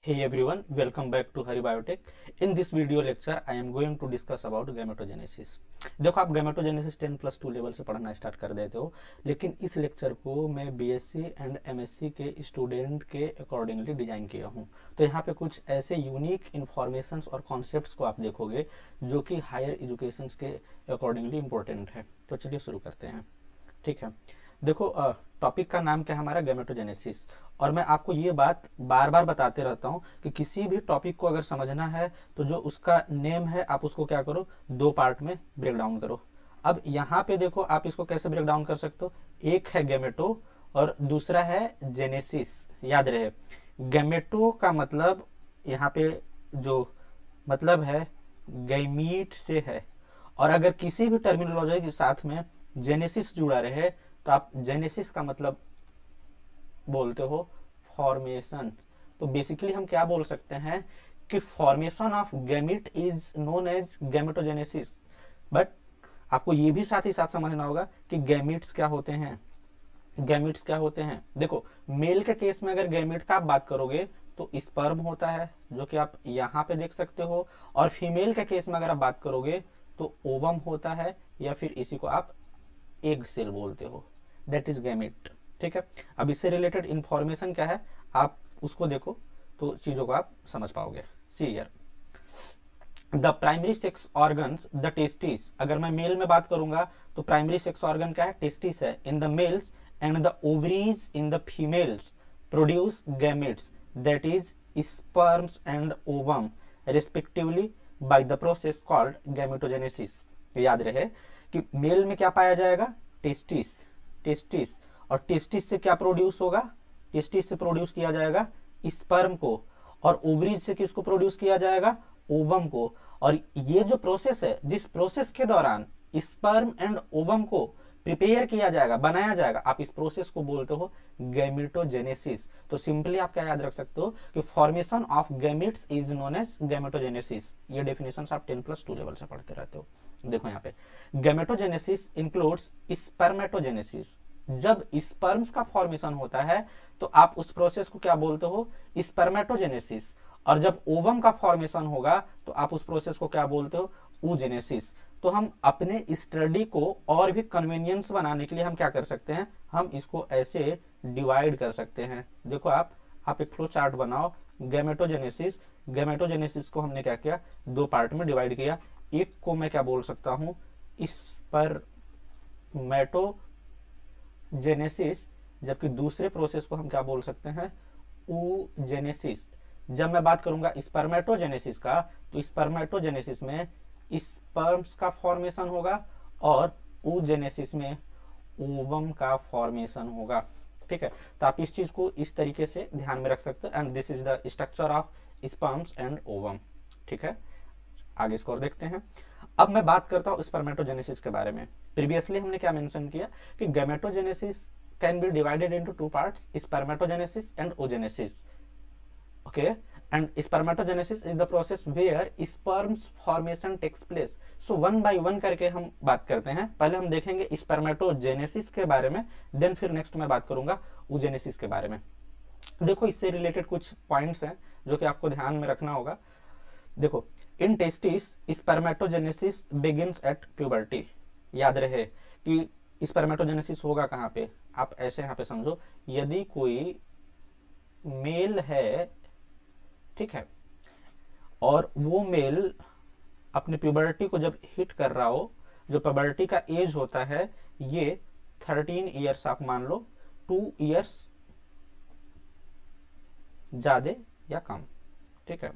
Hey everyone, welcome back to Hari Biotech. In this video lecture, I am going to discuss about gametogenesis. देखो आप gametogenesis 10+2 level से पढ़ना start कर देते हो, लेकिन इस लेक्चर को मैं बीएससी एंड एमएससी के स्टूडेंट के अकॉर्डिंगली डिजाइन किया हूँ। तो यहाँ पे कुछ ऐसे यूनिक इन्फॉर्मेशंस और कॉन्सेप्ट्स को आप देखोगे जो कि हायर एजुकेशन के अकॉर्डिंगली इम्पोर्टेंट है। तो चलिए शुरू करते हैं। ठीक है, देखो टॉपिक का नाम क्या है हमारा, गैमेटोजेनेसिस। और मैं आपको ये बात बार बार बताते रहता हूँ कि किसी भी टॉपिक को अगर समझना है तो जो उसका नेम है आप उसको क्या करो, दो पार्ट में ब्रेक डाउन करो। अब यहाँ पे देखो आप इसको कैसे ब्रेक डाउन कर सकते हो, एक है गैमेटो और दूसरा है जेनेसिस। याद रहे, गैमेटो का मतलब यहाँ पे जो मतलब है गैमीट से है, और अगर किसी भी टर्मिनोलॉजी के साथ में जेनेसिस जुड़ा रहे तो आप जेनेसिस का मतलब बोलते हो फॉर्मेशन। तो बेसिकली हम क्या बोल सकते हैं कि formation of gamete is known as gametogenesis. But आपको ये भी साथ ही साथ समझना होगा कि गैमीट्स क्या होते हैं। गैमीट्स क्या होते हैं, देखो मेल के केस में अगर गैमीट का आप बात करोगे तो स्पर्म होता है जो कि आप यहाँ पे देख सकते हो, और फीमेल के केस में अगर आप बात करोगे तो ओवम होता है, या फिर इसी को आप एग सेल बोलते हो, दैट इज गैमेट। ठीक है, अब इससे रिलेटेड इंफॉर्मेशन क्या है आप उसको देखो तो चीजों को आप समझ पाओगे। See here, the primary sex organs the testis. अगर मैं मेल में बात करूंगा तो प्राइमरी सेक्स ऑर्गन क्या है, टेस्टिस है in the mails, and the ovaries in the females produce gametes that is sperms and ovum respectively by the process called gametogenesis. याद रहे कि मेल में क्या पाया जाएगा, टेस्टिस, टेस्टिस, और टेस्टिस से क्या प्रोड्यूस होगा, टेस्टिस से प्रोड्यूस किया जाएगा स्पर्म को, और ओवरीज से किसको प्रोड्यूस किया जाएगा, ओवम को। और ये जो प्रोसेस है, जिस प्रोसेस के दौरान स्पर्म एंड ओवम को प्रिपेयर किया जाएगा, बनाया जाएगा, आप इस प्रोसेस को बोलते हो गैमेटोजेनेसिस। तो सिंपली आप क्या याद रख सकते हो कि formation of gametes is known as gametogenesis. ये डेफिनेशन आप 10+2 लेवल से पढ़ते रहते हो। देखो यहाँ पे गैमेटोजेनेसिस इंक्लूड्स स्पर्मेटोजेनेसिस। जब स्पर्म्स का फॉर्मेशन होता है तो आप उस प्रोसेस को क्या बोलते हो, स्पर्मेटोजेनेसिस, और जब ओवम का फॉर्मेशन होगा तो आप उस प्रोसेस को क्या बोलते हो, oogenesis। तो हम अपने स्टडी को और भी कन्वीनियंस बनाने के लिए हम क्या कर सकते हैं, हम इसको ऐसे डिवाइड कर सकते हैं। देखो आप एक फ्लो चार्ट बनाओ, गैमेटोजेनेसिस, गैमेटोजेनेसिस को हमने क्या किया, दो पार्ट में डिवाइड किया। एक को मैं क्या बोल सकता हूं, स्पर्मेटोजेनेसिस, जबकि दूसरे प्रोसेस को हम क्या बोल सकते हैं, oogenesis। जब मैं बात करूंगा स्पर्मेटोजेनेसिस का तो स्पर्मेटोजेनेसिस में स्पर्म्स का फॉर्मेशन होगा और oogenesis में ओवम का फॉर्मेशन होगा। ठीक है, तो आप इस चीज को इस तरीके से ध्यान में रख सकते हो, and this is the structure of sperms and ovum. ठीक है, आगे इसको और देखते हैं। अब मैं बात करता हूं स्पर्मेटोजेनेसिस के बारे में। प्रीवियसली हमने क्या मेंशन किया कि gametogenesis can be divided into two parts, spermatogenesis and oogenesis। okay, and spermatogenesis is the process where sperms formation takes place। so one by one करके हम बात करते हैं। पहले हम देखेंगे स्पर्मेटोजेनेसिस के बारे में, देन फिर नेक्स्ट मैं बात करूंगा oogenesis के बारे में। देखो इससे रिलेटेड कुछ पॉइंट्स हैं जो कि आपको ध्यान में रखना होगा। देखो, in testis spermatogenesis begins at puberty. याद रहे कि स्पर्मेटोजेनेसिस होगा कहाँ पे, आप ऐसे यहाँ पे समझो, यदि कोई मेल है, ठीक है, और वो मेल अपने प्यूबर्टी को जब हिट कर रहा हो, जो प्यूबर्टी का एज होता है ये 13 ईयर्स आप मान लो, 2 ईयर्स ज्यादा या कम। ठीक है,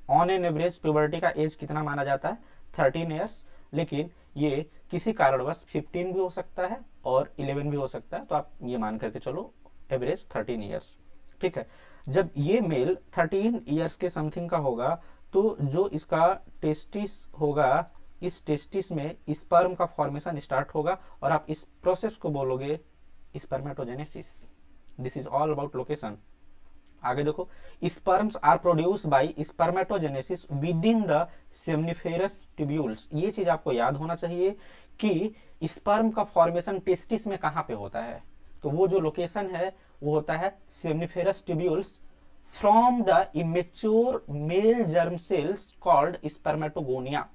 ऑन एन एवरेज प्यूबर्टी का एज कितना माना जाता है, 13 ईयर्स, लेकिन ये किसी कारणवश 15 भी हो सकता है और 11 भी हो सकता है, तो आप ये मान करके चलो एवरेज 13 ईयर्स। ठीक है, जब ये मेल 13 ईयर्स के समथिंग का होगा तो जो इसका टेस्टिस होगा, इस टेस्टिस में स्पर्म का फॉर्मेशन स्टार्ट होगा, और आप इस प्रोसेस को बोलोगे spermatogenesis. This is all about location. आगे देखो, sperms are produce by spermatogenesis within the seminiferous tubules. ये चीज आपको याद होना चाहिए कि स्पर्म का फॉर्मेशन टेस्टिस में कहां पे होता है, तो वो जो लोकेशन है वो होता है सेमनिफेरस tubules from the immature male germ cells called spermatogonia.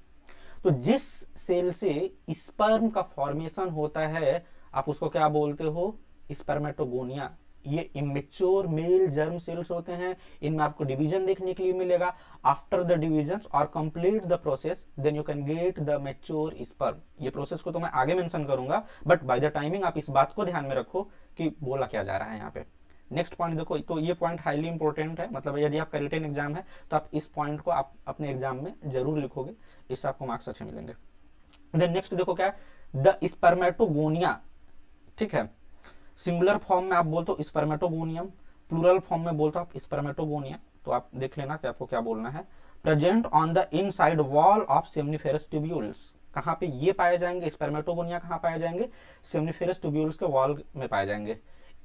तो जिस सेल से स्पर्म का फॉर्मेशन होता है आप उसको क्या बोलते हो, स्पर्मेटोगोनिया। ये इमेच्योर मेल जर्म सेल्स होते हैं, इनमें आपको डिवीजन देखने के लिए मिलेगा। आफ्टर द डिवीजन और complete the process then you can get the mature sperm. ये प्रोसेस को तो मैं आगे मेंशन करूंगा, बट बाय द टाइमिंग आप इस बात को ध्यान में रखो कि बोला क्या जा रहा है यहाँ पे। नेक्स्ट पॉइंट देखो, तो ये पॉइंट हाईली इंपॉर्टेंट है, मतलब यदि आपका रिटन एग्जाम है तो आप इस पॉइंट को आप अपने एग्जाम में जरूर लिखोगे, इससे आपको मार्क्स अच्छे मिलेंगे। देन नेक्स्ट देखो क्या है, द स्पर्मेटोगोनिया, ठीक है। सिंगुलर फॉर्म में आप बोलते हो स्पर्मेटोगोनियम, प्लूरल फॉर्म में बोलते हो आप स्पर्मेटोगोनिया। तो आप देख लेना कि आपको क्या बोलना है। Present on the inside wall of सेमनिफेरस tubules, कहाँ पे ये पाए जाएंगे, स्पर्मेटोगोनिया कहाँ पाए जाएंगे, सेमनिफेरस ट्यूब्यूल्स के वॉल में पाए जाएंगे।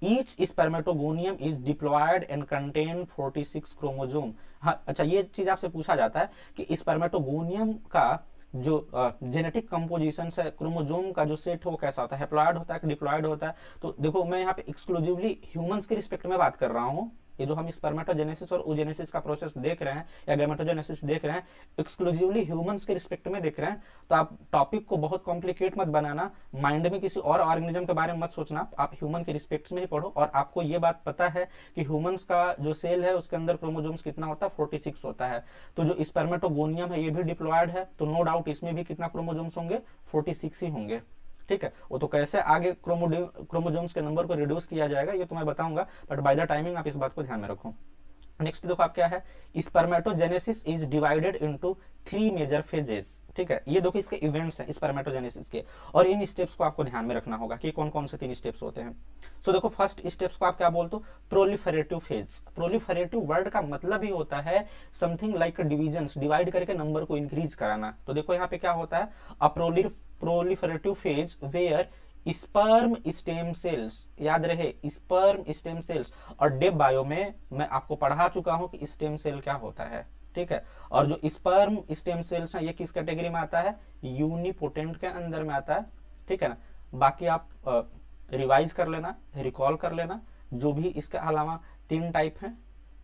Each spermatogonium is diploid and contain 46 chromosome. हाँ अच्छा, ये चीज आपसे पूछा जाता है कि स्पर्मेटोगोनियम का जो जेनेटिक कंपोजिशन है, क्रोमोजोम का जो सेट है वो कैसा होता है, हैप्लॉयड होता है कि डिप्लॉयड होता है। तो देखो मैं यहाँ पे एक्सक्लूसिवली ह्यूमंस के रिस्पेक्ट में बात कर रहा हूँ। ये जो हम स्पर्मेटोजेनेसिस और oogenesis का प्रोसेस देख रहे हैं या गैमेटोजेनेसिस देख रहे हैं, एक्सक्लूसिवली ह्यूमंस के रिस्पेक्ट में देख रहे हैं। तो आप टॉपिक को बहुत कॉम्प्लिकेट मत बनाना, माइंड में किसी और ऑर्गेनिज्म के बारे में मत सोचना, आप ह्यूमन के रिस्पेक्ट में ही पढ़ो। और आपको ये बात पता है कि ह्यूमंस का जो सेल है उसके अंदर क्रोमोजोम्स कितना होता है, 46 होता है। तो जो स्पर्मेटोगोनियम है ये भी डिप्लॉयड है, तो नो डाउट इसमें भी कितना क्रोमोजोम्स होंगे, 46 ही होंगे, ठीक है। वो तो कैसे आगे क्रोमोजोम्स के नंबर को रिड्यूस किया जाएगा ये तो मैं बताऊंगा, बट बाय द टाइमिंग आप इस बात को ध्यान में रखो। नेक्स्ट देखो आप क्या है, spermatogenesis is divided into 3 major phases, ठीक है। ये देखो इसके इवेंट्स हैं स्पर्मेटोजेनेसिस के, और इन स्टेप्स को आपको ध्यान में रखना होगा कि कौन कौन से 3 स्टेप्स होते हैं। सो देखो फर्स्ट स्टेप्स को आप क्या बोलते हो, प्रोलिफरेटिव फेज। प्रोलिफरेटिव वर्ड का मतलब ही होता है समथिंग लाइक डिविजन्स, डिवाइड करके नंबर को इंक्रीज कराना। तो देखो यहाँ पे क्या होता है, a proliferative phase where sperm stem cells, याद रहे स्पर्म स्टेम सेल्स, और डेप बायो में मैं आपको पढ़ा चुका हूं कि स्टेम सेल क्या होता है, ठीक है। और जो स्पर्म स्टेम सेल्स हैं ये किस कैटेगरी में आता है, यूनिपोटेंट के अंदर में आता है, ठीक है ना। बाकी आप रिवाइज कर लेना, रिकॉल कर लेना, जो भी इसके अलावा 3 टाइप हैं,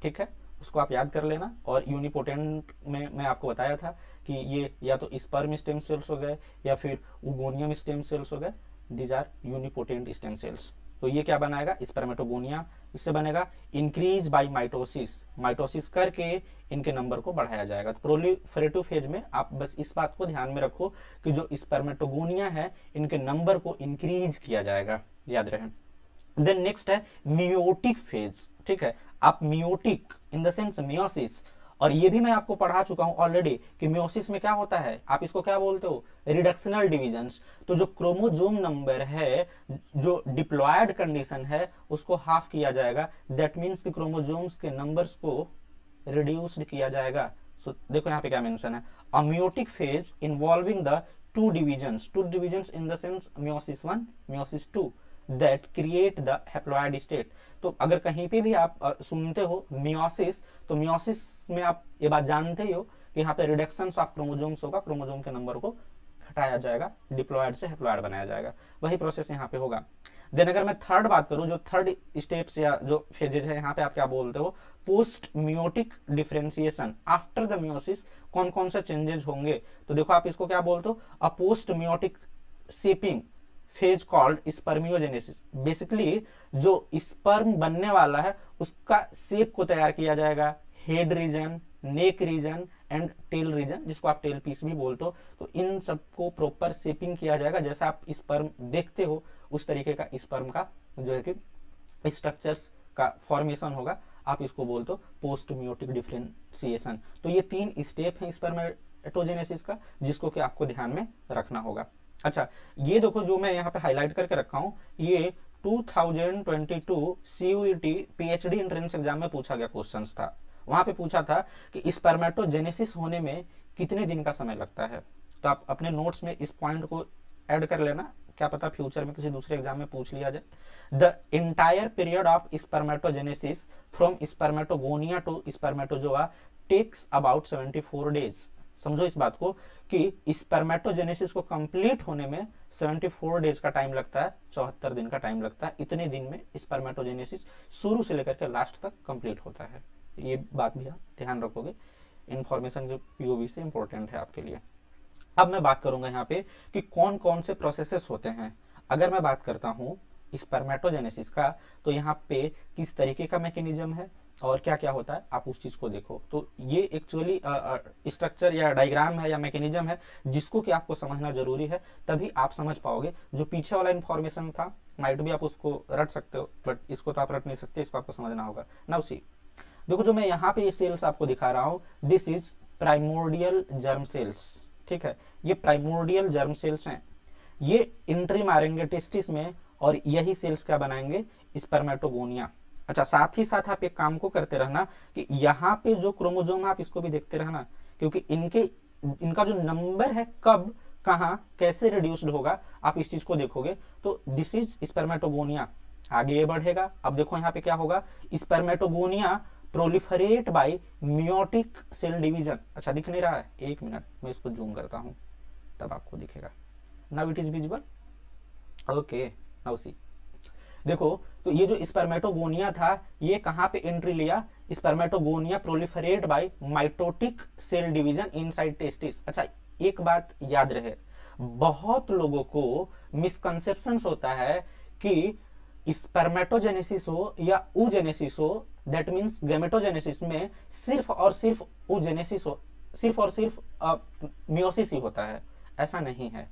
ठीक है, उसको आप याद कर लेना। और यूनिपोटेंट में मैं आपको बताया था कि ये या तो स्पर्म स्टेम सेल्स हो गए या फिर ओगोनियम स्टेम सेल्स हो गए, these are unipotent stem cells. तो ये क्या बनाएगा, स्पर्मेटोगोनिया। इससे बनेगा इंक्रीज बाय माइटोसिस, माइटोसिस करके इनके नंबर को बढ़ाया जाएगा। तो प्रोलिफरेटिव फेज में आप बस इस बात को ध्यान में रखो कि जो स्पर्मेटोगोनिया है इनके नंबर को इंक्रीज किया जाएगा, याद रहे। देन नेक्स्ट है मियोटिक फेज, ठीक है। आप meiotic in the sense meiosis, और ये भी मैं आपको पढ़ा चुका हूं ऑलरेडी कि मियोसिस में क्या होता है, आप इसको क्या बोलते हो, रिडक्शनल डिविजन्स। तो जो क्रोमोजोम नंबर है जो डिप्लॉयड कंडीशन है उसको हाफ किया जाएगा, दैट मीन्स कि क्रोमोजोम्स के नंबर्स को रिड्यूस्ड किया जाएगा। सो देखो यहाँ पे क्या मेंशन है, a meiotic phase involving the 2 divisions in the sense meiosis 1 meiosis 2 that create the haploid state। तो अगर कहीं पे भी आप सुनते हो मियोसिस, तो मियोसिस में आप ये बात जानते ही हो कि यहाँ पे रिडक्शन ऑफ क्रोमोजोम्स होगा, क्रोमोजोम के नंबर को घटाया जाएगा, डिप्लॉयड से हैप्लॉयड बनाया जाएगा, वही प्रोसेस यहाँ पे होगा। देन अगर मैं थर्ड बात करूँ, जो थर्ड स्टेप्स या जो फेजेज है यहाँ पे आप क्या बोलते हो, post meiotic differentiation. After the meiosis कौन कौन से चेंजेस होंगे, तो देखो आप इसको क्या बोलते हो, अ post meiotic shaping phase called spermiogenesis. Basically जो स्पर्म बनने वाला है उसका शेप को तैयार किया जाएगा, head region, neck region and tail region, जिसको आप टेल पीस भी बोलते हो। तो इन सबको प्रॉपर शेपिंग किया जाएगा, जैसा आप स्पर्म देखते हो उस तरीके का स्पर्म का जो है कि स्ट्रक्चर्स का फॉर्मेशन होगा, आप इसको बोलते हो पोस्ट मियोटिक डिफरेंशिएशन। तो ये 3 स्टेप हैं स्पर्मेटोजेनेसिस का, जिसको कि आपको ध्यान में रखना होगा। अच्छा ये देखो जो मैं यहाँ पे हाईलाइट करके रखा हूँ, ये 2022 CUET PhD एंट्रेंस एग्जाम में पूछा गया क्वेश्चंस था। वहां पे पूछा था कि स्पर्मेटोजेनेसिस होने में कितने दिन का समय लगता है। तो आप अपने नोट्स में इस पॉइंट को ऐड कर लेना, क्या पता फ्यूचर में किसी दूसरे एग्जाम में पूछ लिया जाए। The entire period of spermatogenesis from spermatogonia to spermatozoa takes about 74 days. समझो इस बात को कि स्पर्मेटोजेनेसिस को कंप्लीट होने में 74 डेज का टाइम लगता है, 74 दिन का टाइम लगता है। इतने दिन में स्पर्मेटोजेनेसिस शुरू से लेकर के लास्ट तक कंप्लीट होता है। ये बात भी आप ध्यान रखोगे, इंफॉर्मेशन के पीओवी से इंपॉर्टेंट है आपके लिए। अब मैं बात करूंगा यहाँ पे कि कौन कौन से प्रोसेसेस होते हैं। अगर मैं बात करता हूँ स्पर्मेटोजेनेसिस का, तो यहाँ पे किस तरीके का मैकेनिज्म है और क्या क्या होता है, आप उस चीज को देखो। तो ये एक्चुअली स्ट्रक्चर या डायग्राम है या मैकेनिज्म है जिसको कि आपको समझना जरूरी है, तभी आप समझ पाओगे। जो पीछे वाला इंफॉर्मेशन था माइट भी आप उसको रट सकते हो, बट इसको तो आप रट नहीं सकते, इसको आपको समझना होगा। नाउ सी, देखो जो मैं यहाँ पे ये सेल्स आपको दिखा रहा हूँ, this is primordial germ sales, ठीक है। ये प्राइमोर्डियल जर्म सेल्स हैं, ये एंट्री मारेंगे टेस्टिस में और यही सेल्स क्या बनाएंगे, स्पर्मेटोगोनिया। अच्छा, साथ ही साथ आप एक काम को करते रहना कि यहाँ पे जो क्रोमोजोम आप इसको भी देखते रहना, क्योंकि इनका जो नंबर है कब कहाँ कैसे रिड्यूस्ड होगा आप इस चीज को देखोगे। तो दिस इज स्पर्मेटोगोनिया, आगे ये बढ़ेगा। अब देखो यहाँ पे क्या होगा, spermatogonia proliferate by meiotic cell division. अच्छा दिख नहीं रहा है, एक मिनट मैं इसको जूम करता हूं तब आपको दिखेगा। Now it is visible, okay. Now सी, देखो तो ये जो स्पर्मेटोगोनिया था ये कहां पे एंट्री लिया, spermatogonia proliferate by mitotic cell division inside testis. अच्छा एक बात याद रहे, बहुत लोगों को मिसकंसेप्शन होता है कि स्पर्मेटोजेनेसिस हो या oogenesis हो, दैट मीन्स गैमेटोजेनेसिस में सिर्फ और सिर्फ oogenesis हो, सिर्फ और सिर्फ मियोसिस ही होता है। ऐसा नहीं है,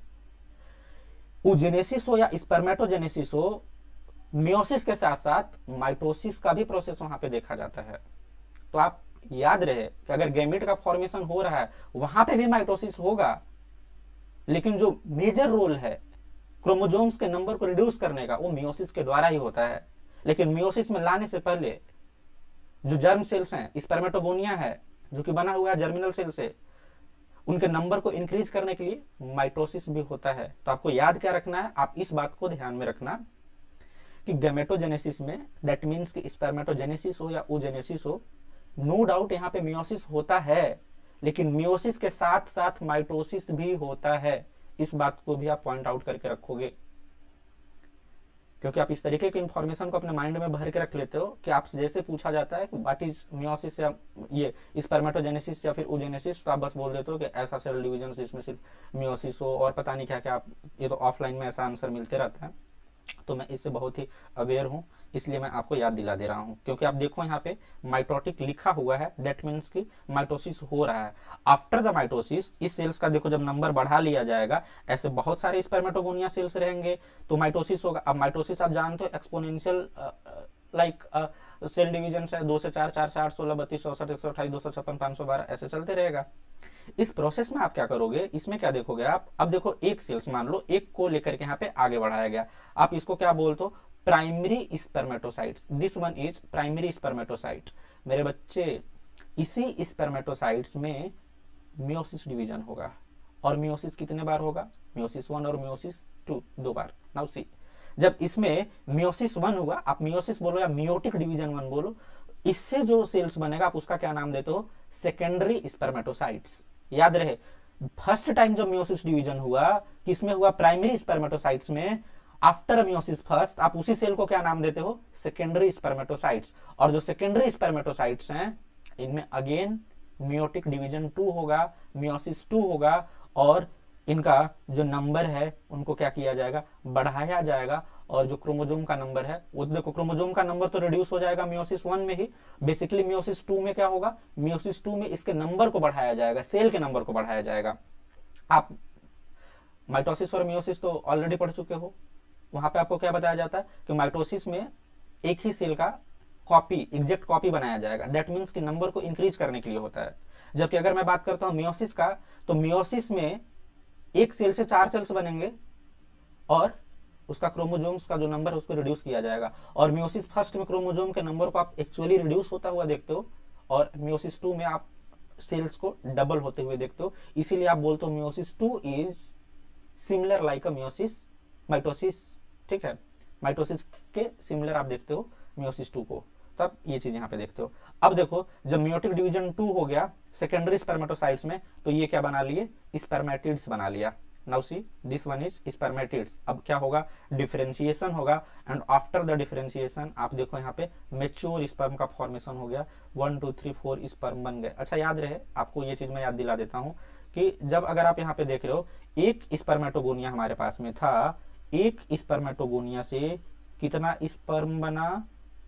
oogenesis हो या स्पर्मेटोजेनेसिस हो, मियोसिस के साथ साथ माइटोसिस का भी प्रोसेस वहां पे देखा जाता है। तो आप याद रहे कि अगर गैमेट का फॉर्मेशन हो रहा है वहां पे भी माइटोसिस होगा, लेकिन जो मेजर रोल है क्रोमोजोम्स के नंबर को रिड्यूस करने का वो मियोसिस के द्वारा ही होता है। लेकिन मियोसिस में लाने से पहले जो जर्म सेल्स हैं, स्पर्मेटोगोनिया है जो कि बना हुआ है जर्मिनल सेल से, उनके नंबर को इंक्रीज करने के लिए माइटोसिस भी होता है। तो आपको याद क्या रखना है, आप इस बात को ध्यान में रखना कि गैमेटोजेनेसिस में दैट मीन्स कि स्पर्मेटोजेनेसिस हो या oogenesis हो, नो डाउट यहाँ पे मियोसिस होता है, लेकिन मियोसिस के साथ साथ माइटोसिस भी होता है। इस बात को भी आप पॉइंट आउट करके रखोगे, क्योंकि आप इस तरीके के इंफॉर्मेशन को अपने माइंड में भर के रख लेते हो कि आपसे जैसे पूछा जाता है कि व्हाट इज मियोसिस या ये स्पर्मेटोजेनेसिस या फिर oogenesis, तो आप बस बोल देते हो कि ऐसा सेल डिवीजन जिसमें सिर्फ मियोसिस हो और पता नहीं क्या क्या। आप ये तो ऑफलाइन में ऐसा आंसर मिलते रहता है, तो मैं इससे बहुत ही अवेयर हूं, इसलिए मैं आपको याद दिला दे रहा हूं। क्योंकि आप देखो यहाँ पे माइटोटिक लिखा हुआ है, दैट मीन्स कि माइटोसिस हो रहा है। आफ्टर द माइटोसिस इस सेल्स का देखो जब नंबर बढ़ा लिया जाएगा, ऐसे बहुत सारे स्पर्मेटोगोनिया सेल्स रहेंगे तो माइटोसिस होगा। अब माइटोसिस आप जानते हो एक्सपोनेंशियल लाइक सेल डिवीजन है, 2 से 4, 4 से 8, 16, 32, 64, 128, 256, 512 ऐसे चलते रहेगा। इस प्रोसेस में आप क्या करोगे, इसमें क्या देखोगे आप, अब देखो एक सेल्स मान लो एक को लेकर के यहाँ पे आगे बढ़ाया गया, आप इसको क्या बोलते हो, primary spermatocytes. This one is primary spermatocyte. मेरे बच्चे इसी स्पर्मेटोसाइट्स में मियोसिस डिवीजन होगा, और मियोसिस कितने बार होगा, मियोसिस 1 और मियोसिस 2 दो बार। नाउ सी, जब इसमें मियोसिस 1 हुआ, आप मियोसिस बोलो या मियोटिक डिवीजन 1 बोलो, इससे जो सेल्स बनेगा आप उसका क्या नाम देते हो, सेकेंडरी स्पर्मेटोसाइट्स। याद रहे, फर्स्ट टाइम जब मियोसिस डिवीजन हुआ किसमें हुआ, प्राइमरी स्पर्मेटोसाइट्स में। आफ्टर मियोसिस फर्स्ट आप उसी सेल को क्या नाम देते हो, सेकेंडरी स्पर्मेटोसाइट्स। और जो सेकेंडरी स्पर्मेटोसाइट्स हैं इनमें अगेन मियोटिक डिवीजन 2 होगा, मियोसिस 2 होगा, और इनका जो नंबर है उनको क्या किया जाएगा, बढ़ाया जाएगा। और जो क्रोमोजोम का नंबर है वो देखो, क्रोमोजोम का नंबर तो रिड्यूस हो जाएगा मियोसिस 1 में ही, बेसिकली मियोसिस 2 में क्या होगा, मियोसिस 2 में इसके नंबर को बढ़ाया जाएगा, सेल के नंबर को बढ़ाया जाएगा। आप माइटोसिस और मियोसिस तो ऑलरेडी पढ़ चुके हो, वहां पे आपको क्या बताया जाता है कि माइटोसिस में एक ही सेल का कॉपी, एग्जैक्ट कॉपी बनाया जाएगा, दैट मीन्स कि नंबर को इंक्रीज करने के लिए होता है। जबकि अगर मैं बात करता हूं मियोसिस का, तो मियोसिस में एक सेल से 4 सेल्स बनेंगे और उसका क्रोमोजोम्स का जो नंबर है उसको रिड्यूस किया जाएगा। और मियोसिस फर्स्ट में क्रोमोजोम के नंबर को आप एक्चुअली रिड्यूस होता हुआ देखते हो, और मियोसिस 2 में आप सेल्स को डबल होते हुए देखते हो। इसीलिए आप बोलते हो meiosis 2 is similar like a mitosis, ठीक है, माइटोसिस के सिमिलर आप देखते हो मियोसिस 2 को, तब ये चीज यहाँ पे देखते हो। अब देखो जब मियोटिक डिवीजन 2 हो गया सेकेंडरी स्पर्मेटोसाइट्स में, तो ये क्या बना लिए, स्पर्मेटिड्स बना लिया। Now see this one is spermatids. अब क्या होगा, डिफरेंशिएशन होगा, एंड आफ्टर द डिफरेंशिएशन आप देखो यहाँ पे मेच्योर स्पर्म का फॉर्मेशन हो गया, 1 2 3 4 स्पर्म बन गए। अच्छा याद रहे आपको ये चीज मैं याद दिला देता हूँ कि जब अगर आप यहाँ पे देख रहे हो एक स्पर्मेटोगोनिया हमारे पास में था, एक स्पर्मेटोगोनिया से कितना स्पर्म बना,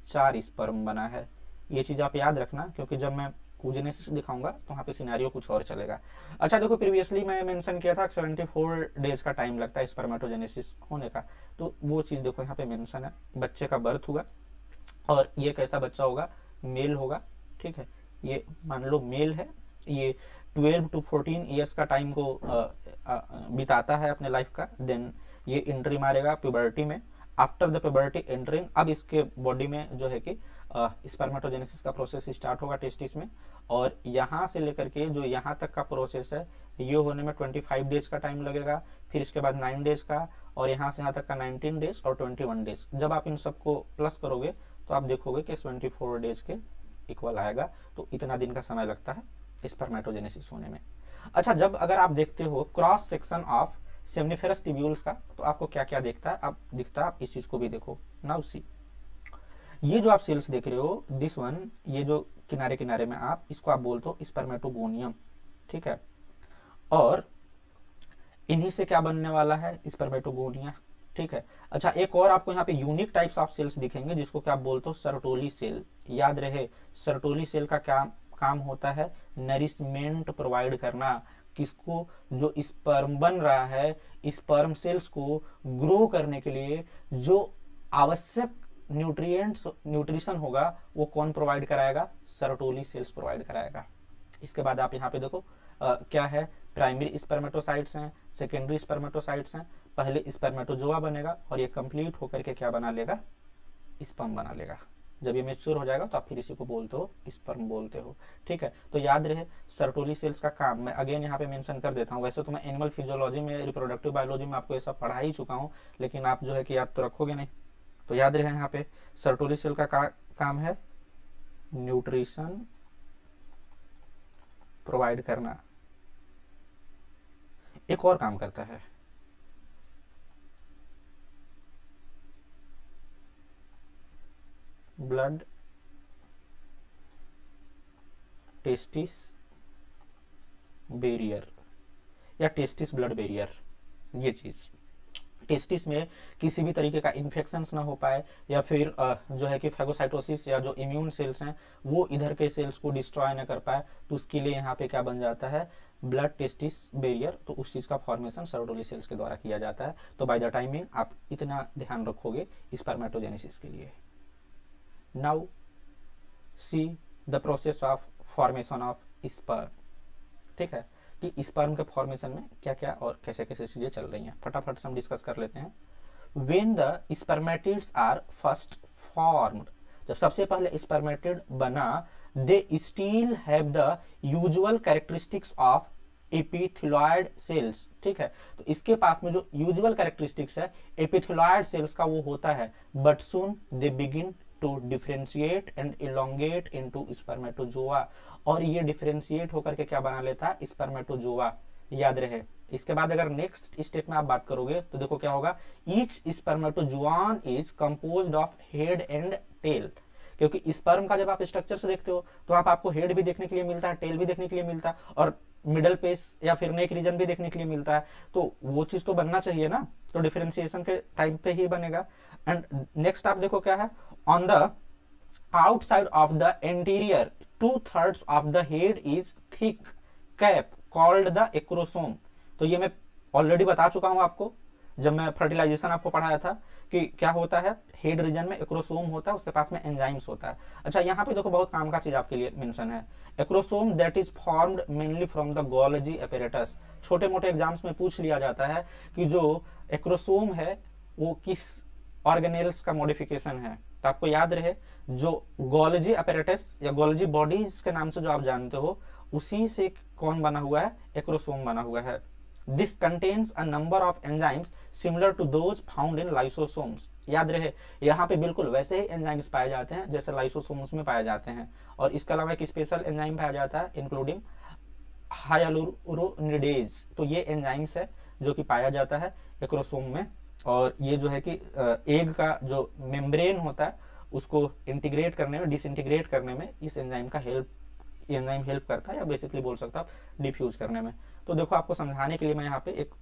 4 स्पर्म बना है। ये चीज आप याद रखना, क्योंकि जब मैं ओजेनेसिस दिखाऊंगा तो वहाँ पे सिनेरियो कुछ और चलेगा। अच्छा देखो प्रीवियसली मैं मेंशन किया था 74 डेज का टाइम लगता है स्पर्मेटोजेनेसिस होने का, तो वो चीज देखो यहाँ पे मेंशन है। बच्चे का बर्थ हुआ और ये कैसा बच्चा होगा, मेल होगा, ठीक है। ये मान लो मेल है, ये 12 to 14 ईयर्स का टाइम को बिताता है अपने लाइफ का। देन ये एंट्री मारेगा प्यूबर्टी में। आफ्टर द प्यूबर्टी एंटरिंग, अब इसके बॉडी में जो है कि स्पर्मेटोजेनेसिस का प्रोसेस स्टार्ट होगा टेस्टिस में, और यहाँ से लेकर के जो यहाँ तक का प्रोसेस है ये होने में 25 डेज का टाइम लगेगा, फिर इसके बाद 9 डेज का, और यहाँ से यहाँ तक का 19 डेज और 21 डेज। जब आप इन सबको प्लस करोगे तो आप देखोगे कि 24 डेज के इक्वल आएगा। तो इतना दिन का समय लगता है स्पर्मेटोजेनेसिस होने में। अच्छा जब अगर आप देखते हो क्रॉस सेक्शन ऑफ सेमनिफेरस टिब्यूल्स का, तो आपको क्या क्या दिखता है, आप इस चीज को भी देखो। नाउ सी ये जो आप सेल्स देख रहे हो दिस वन, ये जो किनारे किनारे में आप इसको आप बोलते हो स्पर्मेटोगोनियम, ठीक है। और इन्हीं से क्या बनने वाला है, स्पर्मेटोगोनिया, ठीक है। अच्छा एक और आपको यहाँ पे यूनिक टाइप्स ऑफ सेल्स दिखेंगे जिसको क्या आप बोलते हो, सर्टोली सेल। याद रहे सर्टोली सेल का क्या काम होता है, नरिशमेंट प्रोवाइड करना। किसको, जो स्पर्म बन रहा है, स्पर्म सेल्स को ग्रो करने के लिए जो आवश्यक न्यूट्रिशन होगा वो कौन प्रोवाइड कराएगा, सर्टोली सेल्स प्रोवाइड कराएगा। इसके बाद आप यहाँ पे देखो क्या है, प्राइमरी स्पर्मेटोसाइट्स हैं, सेकेंडरी स्पर्मेटोसाइट्स हैं। पहले स्पर्मेटोजोआ बनेगा और ये कंप्लीट होकर के क्या बना लेगा, स्पर्म बना लेगा। जब ये मेच्योर हो जाएगा तो आप फिर इसी को बोलते हो स्पर्म बोलते हो, ठीक है। तो याद रहे सर्टोली सेल्स का काम मैं अगेन यहाँ पे मेंशन कर देता हूँ। वैसे तो मैं एनिमल फिजियोलॉजी में, रिप्रोडक्टिव बायोलॉजी में आपको ये सब पढ़ा ही चुका हूँ, लेकिन आप जो है कि याद तो रखोगे नहीं। तो याद रहे यहाँ पे सर्टोली सेल का काम है न्यूट्रिशन प्रोवाइड करना। एक और काम करता है, ब्लड टेस्टिस बैरियर या टेस्टिस ब्लड बैरियर। ये चीज टेस्टिस में किसी भी तरीके का इन्फेक्शन ना हो पाए, या फिर जो है कि फैगोसाइटोसिस या जो इम्यून सेल्स हैं वो इधर के सेल्स को डिस्ट्रॉय ना कर पाए, तो उसके लिए यहाँ पे क्या बन जाता है, ब्लड टेस्टिस बैरियर। तो उस चीज का फॉर्मेशन सर्टोली सेल्स के द्वारा किया जाता है। तो बाय द टाइमिंग आप इतना ध्यान रखोगे स्पर्मेटोजेनेसिस के लिए। Now see the process of formation of sperm, ठीक है, कि स्पर्म के फॉर्मेशन में क्या क्या और कैसे कैसे चीजें चल रही हैं, फटाफट से हम डिस्कस कर लेते हैं। When the spermatids are first formed, जब सबसे पहले स्पर्मेटिड बना, they still have the usual characteristics of epithelioid cells, ठीक है। तो इसके पास में जो यूजुअल कैरेक्टरिस्टिक्स है एपिथेलॉइड सेल्स का वो होता है, but soon they begin to differentiate and elongate into spermatozoa, और ये डिफरेंशिएट होकर के क्या बना लेता है, स्पर्मेटोजोआ। याद रहे इसके बाद अगर नेक्स्ट स्टेप में आप बात करोगे तो देखो क्या होगा, each spermatozoan is composed of head and tail. क्योंकि स्पर्म का जब आप स्ट्रक्चर से देखते हो तो आपको हेड भी देखने के लिए मिलता है, टेल भी देखने के लिए मिलता है, और मिडल पेस या फिर नेक रीजन भी देखने के लिए मिलता है। तो वो चीज तो बनना चाहिए ना, तो डिफरेंशिएशन के टाइम पे ही बनेगा। एंड नेक्स्ट आप देखो क्या है, on the outside of the anterior 2/3 of the head is thick cap called the acrosome. तो ये मैं ऑलरेडी बता चुका हूं आपको जब मैं फर्टिलाइजेशन आपको पढ़ाया था कि क्या होता है, हेड रीजन में एक्रोसोम होता है, उसके पास में एंजाइम्स होता है। अच्छा यहाँ पे देखो बहुत काम का चीज आपके लिए मेंशन है, acrosome that is formed mainly from the Golgi apparatus. छोटे मोटे एग्जाम्स में पूछ लिया जाता है कि जो एक्रोसोम है वो किस ऑर्गेनेल्स का मॉडिफिकेशन है। तो आपको याद रहे जो गोल्जी एपेरेटस या गोल्जी बॉडीज के नाम से जो आप जानते हो उसी से कौन बना हुआ है, एक्रोसोम बना हुआ है। This contains a number of enzymes similar to those found in lysosomes. याद रहे यहाँ पे बिल्कुल वैसे ही एंजाइम्स पाए जाते हैं जैसे लाइसोसोम्स में पाए जाते हैं, और इसके अलावा एक स्पेशल एंजाइम पाया जाता है इंक्लूडिंग हाइलुरोनिडेज। तो ये एंजाइम्स है जो कि पाया जाता है एक्रोसोम में। और ये जो है कि एग का जो मेम्ब्रेन होता है उसको इंटीग्रेट करने में, डिसइंटीग्रेट करने में इस एंजाइम का एंजाइम हेल्प करता है, या बेसिकली बोल सकता हूँ डिफ्यूज करने में। तो देखो आपको समझाने के लिए मैं यहाँ पे एक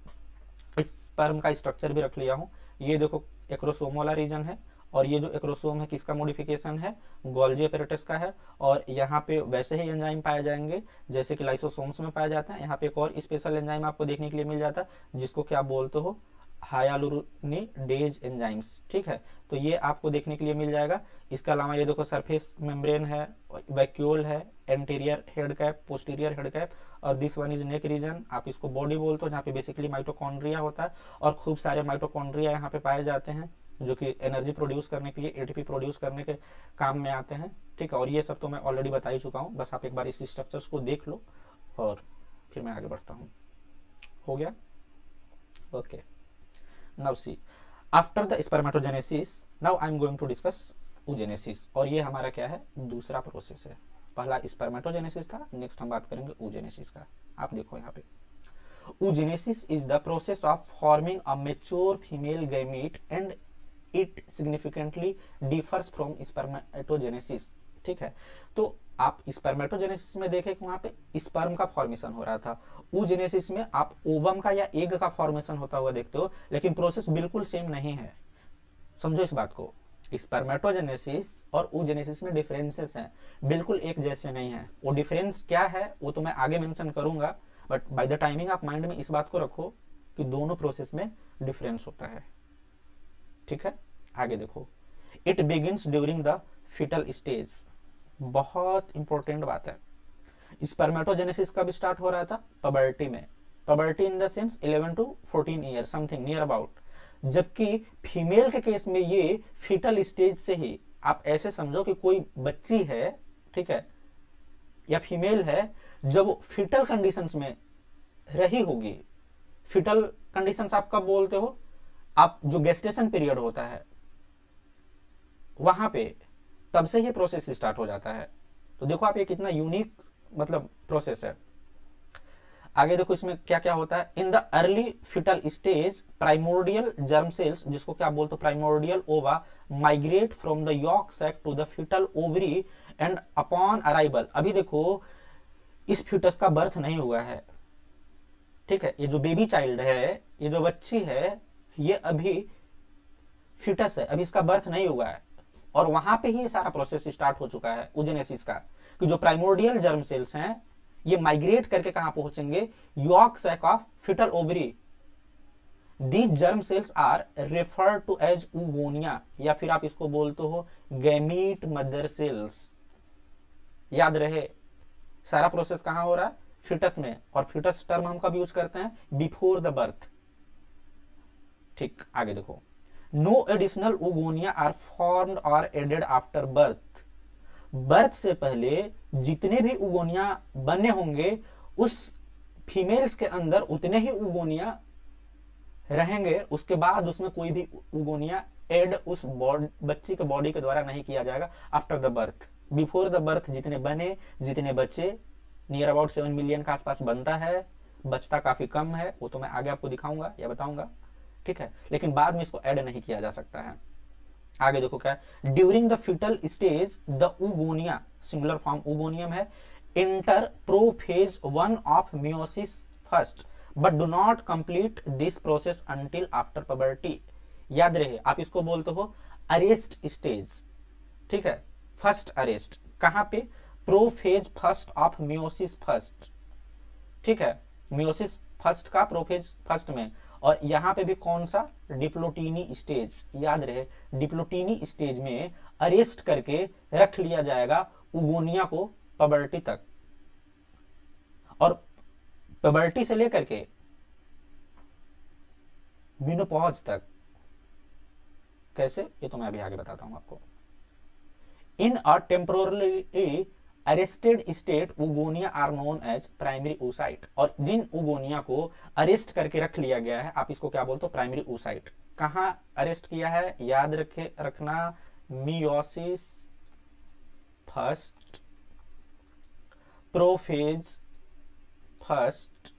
स्पर्म का स्ट्रक्चर भी रख लिया हूँ। ये देखो एक्रोसोम वाला रीजन है, और ये जो एक्रोसोम है किसका मॉडिफिकेशन है, गोल्जी एपेरेटस का है। और यहाँ पे वैसे ही एंजाइम पाए जाएंगे जैसे कि लाइसोसोम्स में पाया जाता है। यहाँ पे एक और स्पेशल एंजाइम आपको देखने के लिए मिल जाता है जिसको क्या बोलते हो, हायालुरोनिडेज एंजाइम्स। ठीक है, तो ये आपको देखने के लिए मिल जाएगा। इसके अलावा ये देखो सरफेस मेम्ब्रेन है, वैक्यूल है, anterior head cap, posterior head cap, और this one is neck region, आप इसको बॉडी बोलते हो, जहाँ पे बेसिकली माइटोकॉन्ड्रिया होता है और खूब सारे माइटोकॉन्ड्रिया यहाँ पे पाए जाते हैं जो कि एनर्जी प्रोड्यूस करने के लिए, एटीपी प्रोड्यूस करने के काम में आते हैं। ठीक है, और ये सब तो मैं ऑलरेडी बता ही चुका हूँ, बस आप एक बार इस स्ट्रक्चर्स को देख लो और फिर मैं आगे बढ़ता हूँ। हो गया, okay. Now see, after the spermatogenesis now I am going to discuss oogenesis। और ये हमारा क्या है, दूसरा प्रोसेस है। पहला स्पर्मेटोजेनेसिस था, नेक्स्ट हम बात करेंगे oogenesis का। आप देखो यहाँ पे, oogenesis is the process of forming a mature female gamete and it significantly differs from spermatogenesis। ठीक है, तो आप स्पर्मेटोजेनेसिस में देखें कि वहां पे स्पर्म का फॉर्मेशन हो रहा था, oogenesis में आप ओवम का या एग का फॉर्मेशन होता हुआ देखते हो, लेकिन प्रोसेस बिल्कुल सेम नहीं है। समझो इस बात को, स्पर्मेटोजेनेसिस और oogenesis में डिफरेंसेस हैं, बिल्कुल एक जैसे नहीं है। वो डिफरेंस क्या है वो तो मैं आगे मेंशन करूंगा, बट बाय द टाइमिंग आप माइंड में इस बात को रखो कि दोनों प्रोसेस में डिफरेंस होता है। ठीक है, आगे देखो, it begins during the fetal stage. बहुत इंपॉर्टेंट बात है, स्पर्मेटोजेनेसिस कब स्टार्ट हो रहा था, पबर्टी में। Puberty in the sense 11 to 14 year something near about, जबकि फीमेल के केस में ये फीटल स्टेज से ही, आप ऐसे समझो कि कोई बच्ची है, ठीक है, या फीमेल है, जब फीटल कंडीशंस में रही होगी। फीटल कंडीशंस आप कब बोलते हो, आप जो गेस्टेशन पीरियड होता है वहां पे, तब से ये प्रोसेस स्टार्ट हो जाता है। तो देखो आप, ये कितना यूनिक मतलब प्रोसेस है। आगे देखो इसमें क्या क्या होता है, in the early fetal stage primordial germ cells, जिसको क्या बोलते हो, primordial ova, migrate from the yolk sac to the fetal ovary and upon arrival. अभी देखो इस फीटस का बर्थ नहीं हुआ है, ठीक है, ये जो बेबी चाइल्ड है, ये जो बच्ची है, ये अभी फीटस है, अभी इसका बर्थ नहीं हुआ है, और वहां पे ही सारा प्रोसेस स्टार्ट हो चुका है oogenesis का, कि जो प्राइमोर्डियल जर्म सेल्स हैं ये माइग्रेट करके कहां पहुंचेंगे, yolk sac of fetal ovary. These germ cells are referred to as oogonia, या फिर आप इसको बोलते हो गैमीट मदर सेल्स। याद रहे, सारा प्रोसेस कहां हो रहा है, फीटस में, और फीटस टर्म हम कब यूज करते हैं, बिफोर द बर्थ। ठीक, आगे देखो, no additional oogonia are formed और एडेड आफ्टर बर्थ। बर्थ से पहले जितने भी oogonia बने होंगे उस फीमेल्स के अंदर उतने ही oogonia रहेंगे, उसके बाद उसमें कोई भी oogonia एड उस बच्ची के बॉडी के द्वारा नहीं किया जाएगा after the birth. Before the birth जितने बने, जितने बच्चे, नियर अबाउट 7 मिलियन के आसपास बनता है, बचता काफी कम है, वो तो मैं आगे आपको दिखाऊंगा या बताऊंगा। ठीक है, लेकिन बाद में इसको ऐड नहीं किया जा सकता है। आगे देखो क्या, during the fetal stage the oogonia, singular form oogonium है, inter prophase 1 of meiosis first but do not complete this process until after puberty. याद रहे, आप इसको बोलते हो अरेस्ट स्टेज। ठीक है, फर्स्ट अरेस्ट कहां पे, prophase first of meiosis first. ठीक है, मियोसिस फर्स्ट का प्रोफेज फर्स्ट में, और यहां पे भी कौन सा, डिप्लोटीनी स्टेज। याद रहे, डिप्लोटीनी स्टेज में अरेस्ट करके रख लिया जाएगा oogonia को पबर्टी तक, और पबर्टी से लेकर के मेनोपॉज तक। कैसे, ये तो मैं अभी आगे बताता हूं आपको। In a temporally arrested state oogonia are known as primary oocyte, और जिन oogonia को अरेस्ट करके रख लिया गया है, आप इसको क्या बोलते हो, प्राइमरी oocyte। कहां अरेस्ट किया है, याद रखना, मियोसिस फर्स्ट, प्रोफेज फर्स्ट,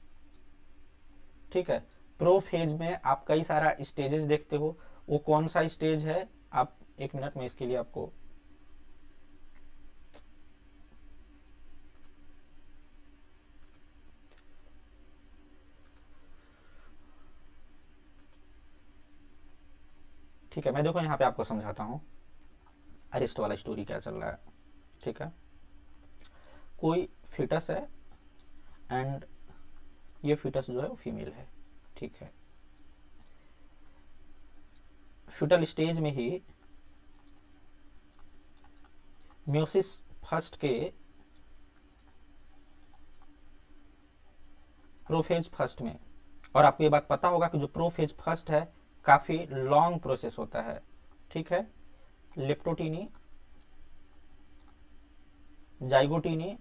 ठीक है, प्रोफेज में आप कई सारा स्टेजेस देखते हो, वो कौन सा स्टेज है, आप एक मिनट में इसके लिए आपको ठीक है, मैं देखो यहाँ पे आपको समझाता हूँ अरेस्ट वाला स्टोरी क्या चल रहा है। ठीक है, कोई फीटस है एंड ये फीटस जो है वो फीमेल है। ठीक है, फीटल स्टेज में ही म्योसिस फर्स्ट के प्रोफेज फर्स्ट में, और आपको ये बात पता होगा कि जो प्रोफेज फर्स्ट है काफी लॉन्ग प्रोसेस होता है। ठीक है, लेप्टोटीनी, जाइगोटीनी,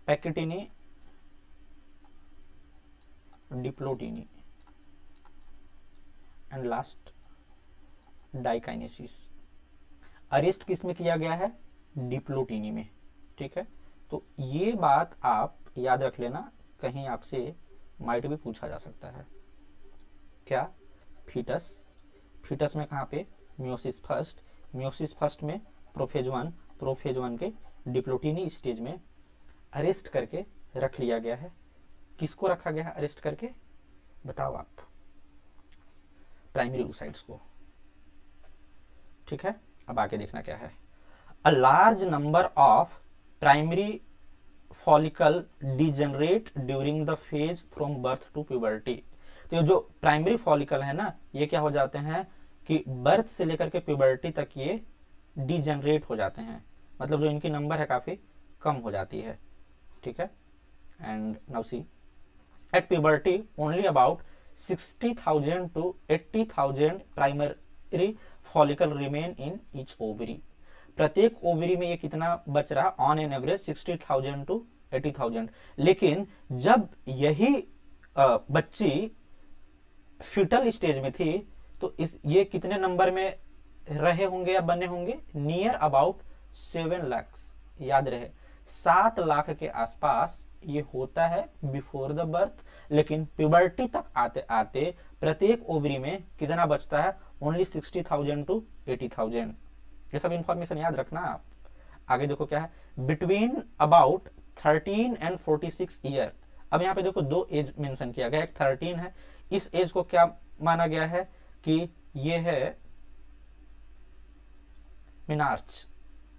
पैकेटिनी, डिप्लोटीनी एंड लास्ट डाइकाइनेसिस। अरेस्ट किस में किया गया है, डिप्लोटीनी में। ठीक है, तो ये बात आप याद रख लेना, कहीं आपसे माइट भी पूछा जा सकता है। क्या, फीटस, फीटस में कहाँ पे, म्योसिस फर्स्ट, म्योसिस फर्स्ट में प्रोफेज वन के डिप्लोटीनी स्टेज में अरेस्ट करके रख लिया गया है। किसको रखा गया है अरेस्ट करके, बताओ आप, प्राइमरी oocytes को। ठीक है, अब आगे देखना क्या है, a large number of primary follicle degenerate during the phase from birth to puberty. तो ये जो प्राइमरी फॉलिकल है ना, ये क्या हो जाते हैं कि बर्थ से लेकर के प्यूबर्टी तक ये डिजेनरेट हो जाते हैं, मतलब जो इनकी नंबर है काफी कम हो जाती है। ठीक है, and now see at puberty only about 60,000 to 80,000 primary follicle remain in each ovary. प्रत्येक ओवरी में ये कितना बच रहा, ऑन एन एवरेज 60,000 to 80,000। लेकिन जब यही बच्ची फीटल स्टेज में थी तो ये कितने नंबर में रहे होंगे या बने होंगे, नियर अबाउट 7 लाख। याद रहे 7 लाख के आसपास ये होता है बिफोर द बर्थ, लेकिन प्यूबर्टी तक आते आते प्रत्येक ओवरी में कितना बचता है, ओनली 60,000 to 80,000। ये सब इंफॉर्मेशन याद रखना आप। आगे देखो क्या है, बिटवीन अबाउट 13 and 46 ईयर। अब यहाँ पे देखो दो एज मेंशन किया गया, एक 13 है, इस एज को क्या माना गया है कि ये है मिनार्च।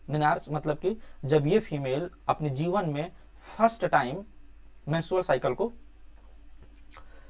मिनार्च मतलब कि जब ये फीमेल अपने जीवन में फर्स्ट टाइम मेंस्ट्रुअल साइकिल को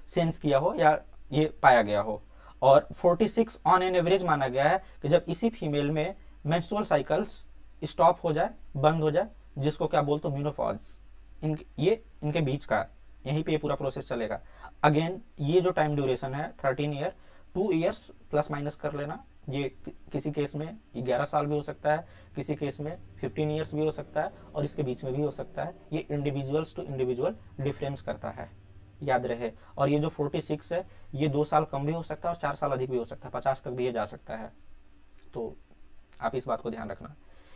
सेंस किया हो या ये पाया गया हो, और 46 ऑन एन एवरेज माना गया है कि जब इसी फीमेल में मेंस्ट्रुअल साइकिल्स स्टॉप हो जाए, बंद हो जाए, जिसको क्या बोलते हो, मेनोपॉज। ये इनके बीच का, यहीं पे ये पूरा प्रोसेस चलेगा। अगेन ये जो टाइम ड्यूरेशन है 13 ईयर, 2 ईयर्स प्लस माइनस कर लेना, ये किसी केस में 11 साल भी हो सकता है, किसी केस में 15 ईयर्स भी हो सकता है, और इसके बीच में भी हो सकता है। ये इंडिविजुअल्स टू इंडिविजुअल डिफरेंस करता है, याद रहे। और ये जो 46 है ये 2 साल कम भी हो सकता है और 4 साल अधिक भी हो सकता है, 50 तक भी ये जा सकता है। तो आप इस बात को ध्यान रखना।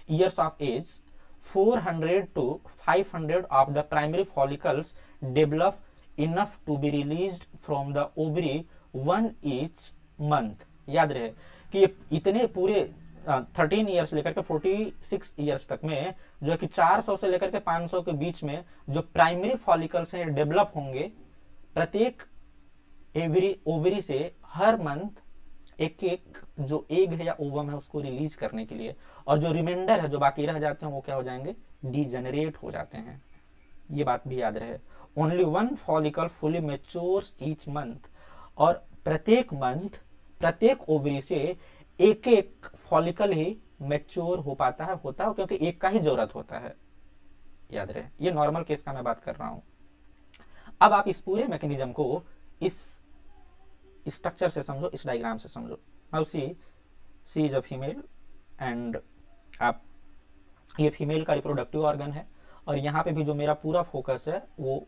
Years of age 400 to 500 of the primary follicles develop enough to be released from the ovary one each month। याद रहे कि इतने पूरे 13 ईयर्स लेकर के 46 ईयर्स तक में जो है कि 400 से लेकर के 500 के बीच में जो प्राइमरी फॉलिकल्स हैं डेवलप होंगे, प्रत्येक ओवरी से हर मंथ एक एक जो एग है या ओवम है उसको रिलीज करने के लिए, और जो रिमाइंडर है जो बाकी रह जाते हैं वो क्या हो जाएंगे, डीजेनरेट हो जाते हैं। ये बात भी याद रहे। Only 1 follicle fully matures each month, और प्रत्येक मंथ प्रत्येक ओवरी से एक एक फॉलिकल ही मैच्योर हो पाता है, होता है क्योंकि एक का ही जरूरत होता है। याद रहे, ये नॉर्मल केस का मैं बात कर रहा हूं। अब आप इस पूरे मैकेनिज्म को इस स्ट्रक्चर से समझो, इस डायग्राम से समझो। Now see is a female and आप, ये फीमेल का रिप्रोडक्टिव ऑर्गन है, और यहाँ पे भी जो मेरा पूरा फोकस है वो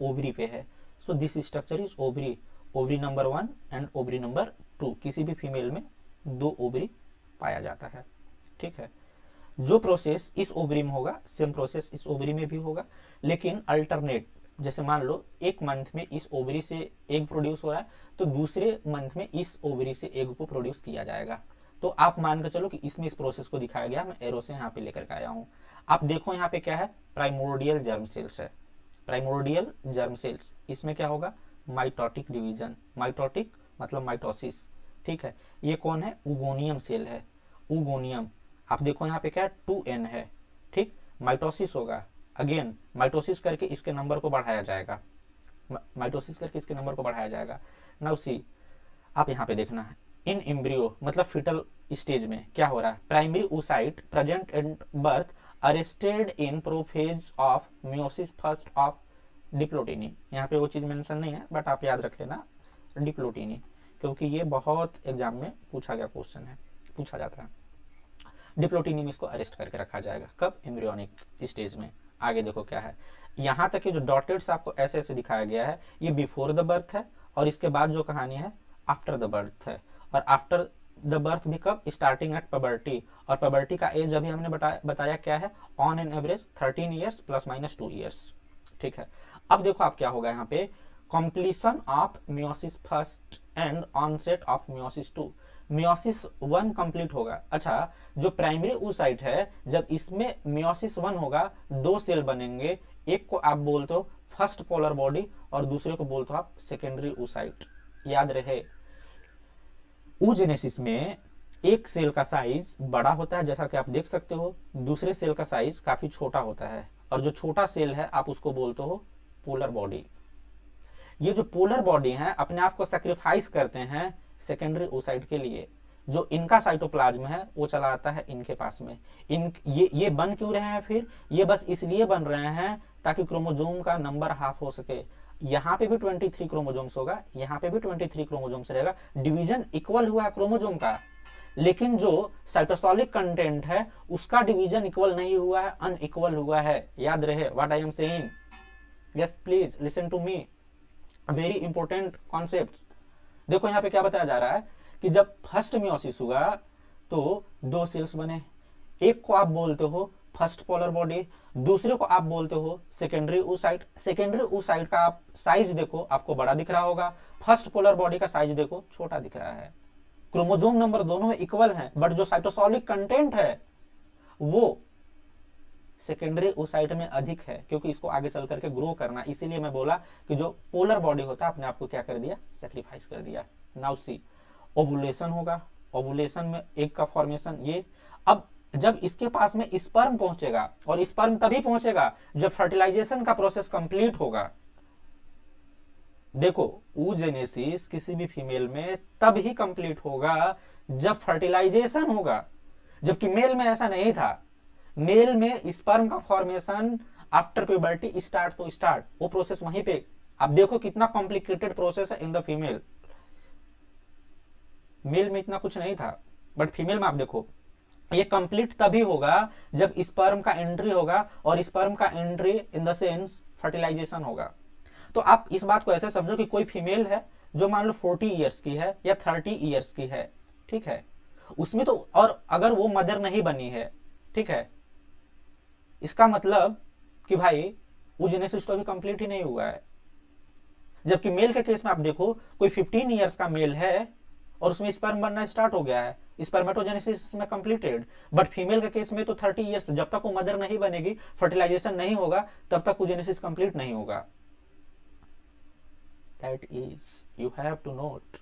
ओवरी पे है। So this structure is ovary, ovary number 1 and ovary number 2। किसी भी फीमेल में 2 ओवरी पाया जाता है। ठीक है, जो प्रोसेस इस ओवरी में होगा सेम प्रोसेस इस ओवरी में भी होगा, लेकिन अल्टरनेट जैसे मान लो एक मंथ में इस ओवरी से एग प्रोड्यूस हो रहा है, तो दूसरे मंथ में इस ओवरी से एग को प्रोड्यूस किया जाएगा। तो आप मान कर चलो कि इसमें इस प्रोसेस को दिखाया गया, मैं एरो से यहाँ पे लेकर के आया हूँ। आप देखो यहाँ पे क्या है, प्राइमोर्डियल जर्म सेल्स है, प्राइमोर्डियल जर्म सेल्स। इसमें क्या होगा, माइटोटिक डिवीजन, माइटोटिक मतलब माइटोसिस, ठीक है। ये कौन है, उगोनियम सेल है, उगोनियम। आप देखो यहाँ पे क्या है, 2n है, ठीक। माइटोसिस होगा, अगेन माइटोसिस करके इसके नंबर को बढ़ाया जाएगा, माइटोसिस करके इसके नंबर को बढ़ाया जाएगा। नाउ सी, आप यहाँ पे देखना है, इन एम्ब्रियो मतलब फीटल स्टेज में क्या हो रहा है, primary oocyte present at birth arrested in prophase of meiosis first of diplotene. यहाँ पे वो चीज मेंशन नहीं है, बट आप याद रख लेना डिप्लोटिनी, क्योंकि ये बहुत एग्जाम में पूछा गया क्वेश्चन है, पूछा जाता है। डिप्लोटिनी में इसको अरेस्ट करके रखा जाएगा, कब, एम्ब्रियोनिक स्टेज में। आगे देखो क्या है, यहाँ तक के जो डॉटेड्स आपको ऐसे ऐसे दिखाया गया है, ये बिफोर द बर्थ है, और इसके बाद जो कहानी है आफ्टर द बर्थ है। और आफ्टर द बर्थ भी कब, स्टार्टिंग एट पबर्टी, और पबर्टी का एज अभी हमने बताया क्या है, on an average 13 years plus minus 2 years, ठीक है। अब देखो आप क्या होगा यहाँ पे, completion of meiosis first and onset of meiosis 2। Meiosis 1 complete होगा। अच्छा, जो प्राइमरी oocyte है, जब इसमें मियोसिस 1 होगा, 2 सेल बनेंगे, एक को आप बोलते हो फर्स्ट पोलर बॉडी और दूसरे को बोलते हो आप सेकेंडरी oocyte। याद रहे, oogenesis में एक सेल का साइज बड़ा होता है, जैसा कि आप देख सकते हो, दूसरे सेल का साइज काफी छोटा होता है, और जो छोटा सेल है आप उसको बोलते हो पोलर बॉडी। ये जो पोलर बॉडी है अपने आप को सैक्रिफाइस करते हैं सेकेंडरी oocyte के लिए। जो इनका साइटोप्लाज्म है वो चला आता है इनके पास में। ये बन क्यों रहे हैं फिर, ये बस इसलिए बन रहे हैं ताकि क्रोमोजोम का नंबर हाफ हो सके। यहाँ पे भी 23 क्रोमोजोम्स होगा, यहाँ पे भी 23 क्रोमोजोम्स रहेगा, डिवीजन इक्वल हुआ है क्रोमोजोम का, लेकिन जो साइटोसोलिक कंटेंट है उसका डिवीजन इक्वल नहीं हुआ है, अनइक्वल हुआ है। याद रहे what I am saying, yes please listen to me, very important concept. देखो यहाँ पे क्या बताया जा रहा है कि जब फर्स्ट मियोसिस हुआ तो 2 सेल्स बने, एक को आप बोलते हो फर्स्ट पोलर बॉडी, दूसरे को आप बोलते हो सेकेंडरी oocyte। सेकेंडरी oocyte का आप साइज देखो, आपको बड़ा दिख रहा होगा, फर्स्ट पोलर बॉडी का साइज देखो छोटा दिख रहा है। क्रोमोजोम नंबर दोनों में इक्वल है, बट जो साइटोसोलिक कंटेंट है वो सेकेंडरी oocyte में अधिक है, क्योंकि इसको आगे चल करके ग्रो करना। इसीलिए मैं बोला कि जो पोलर बॉडी होता है अपने आप को क्या कर दिया, सैक्रिफाइस कर दिया। नाउ सी, ओवुलेशन होगा, ओवुलेशन में एग का फॉर्मेशन। ये अब जब इसके पास में स्पर्म पहुंचेगा, और स्पर्म तभी पहुंचेगा जब फर्टिलाइजेशन का प्रोसेस कंप्लीट होगा। देखो, oogenesis किसी भी फीमेल में तब ही कंप्लीट होगा जब फर्टिलाइजेशन होगा, जबकि मेल में ऐसा नहीं था। मेल में स्पर्म का फॉर्मेशन आफ्टर प्यूबर्टी स्टार्ट तो स्टार्ट, वो प्रोसेस वहीं पे। आप देखो कितना कॉम्प्लिकेटेड प्रोसेस है इन द फीमेल। मेल में इतना कुछ नहीं था, बट फीमेल में आप देखो ये कंप्लीट तभी होगा जब स्पर्म का एंट्री होगा, और स्पर्म का entry in the sense fertilisation होगा। तो आप इस बात को ऐसे समझो कि कोई फीमेल है जो मान लो 40 ईयर्स की है या 30 ईयर्स की है, ठीक है, उसमें तो, और अगर वो मदर नहीं बनी है, ठीक है, इसका मतलब कि भाई oogenesis तो अभी कंप्लीट ही नहीं हुआ है। जबकि मेल के केस में आप देखो, कोई 15 ईयर्स का मेल है और उसमें स्पर्म बनना स्टार्ट हो गया है, स्पर्मेटोजेनेसिस में कंप्लीटेड। बट फीमेल के केस में तो 30 ईयर्स, जब तक वो मदर नहीं बनेगी, फर्टिलाइजेशन नहीं होगा, तब तक oogenesis कंप्लीट नहीं होगा। That is, you have to note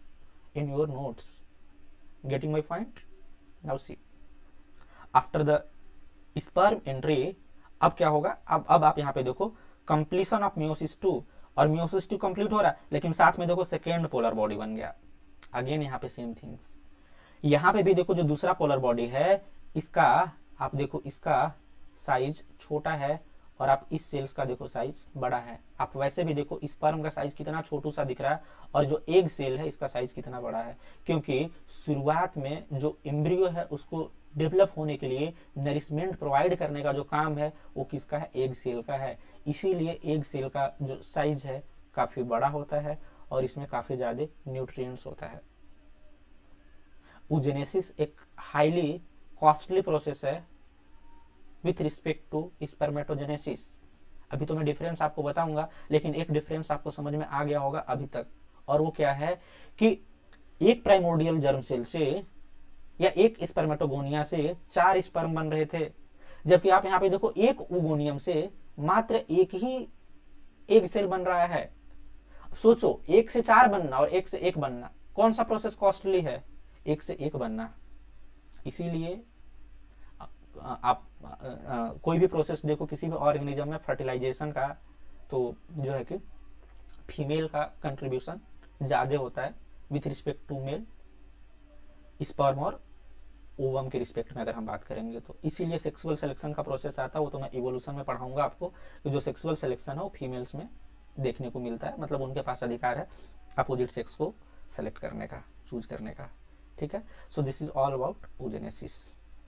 in your notes. Getting my point? Now see, after the sperm entry, अब क्या होगा, अब आप यहाँ पे देखो कंप्लीशन ऑफ मियोसिस 2, और मियोसिस 2 कंप्लीट हो रहा है, लेकिन साथ में देखो सेकेंड पोलर बॉडी बन गया। अगेन यहाँ पे सेम थिंग्स, यहाँ पे भी देखो जो दूसरा पोलर बॉडी है, इसका आप देखो, इसका साइज छोटा है, और आप इस सेल्स का देखो साइज बड़ा है। आप वैसे भी देखो स्पर्म का साइज कितना छोटू सा दिख रहा है, और जो एग सेल है इसका साइज कितना बड़ा है, क्योंकि शुरुआत में जो एम्ब्रियो है उसको डेवलप होने के लिए नरिशमेंट प्रोवाइड करने का जो काम है वो किसका है, एग सेल का है। इसीलिए एग सेल का जो साइज है काफी बड़ा होता है, और इसमें काफी ज्यादा न्यूट्रिएंट्स होता है। oogenesis एक हाईली कॉस्टली प्रोसेस है विथ रिस्पेक्ट टू स्पर्मेटोजेनेसिस। अभी तो मैं डिफरेंस आपको बताऊंगा, लेकिन एक डिफरेंस आपको समझ में आ गया होगा अभी तक, और वो क्या है कि एक प्राइमोर्डियल जर्म सेल से या एक स्पर्मेटोगोनिया से 4 स्पर्म बन रहे थे, जबकि आप यहाँ पे देखो एक ओगोनियम से मात्र एक ही एग सेल बन रहा है। सोचो, 1 से 4 बनना और 1 से 1 बनना, कौन सा प्रोसेस कॉस्टली है? 1 से 1 बनना। इसीलिए आप कोई भी प्रोसेस देखो किसी भी ऑर्गेनिज्म में फर्टिलाइजेशन का, तो जो है कि फीमेल का कंट्रीब्यूशन ज्यादा होता है with respect to male, sperm और ओवम के रिस्पेक्ट में अगर हम बात करेंगे तो। इसीलिए सेक्सुअल सिलेक्शन का प्रोसेस आता है, वो तो मैं इवोल्यूशन में पढ़ाऊंगा आपको कि जो सेक्सुअल सिलेक्शन है वो फीमेल्स में देखने को मिलता है, मतलब उनके पास अधिकार है अपोजिट सेक्स को सेलेक्ट करने का, चूज करने का। ठीक है, so this is all about oogenesis।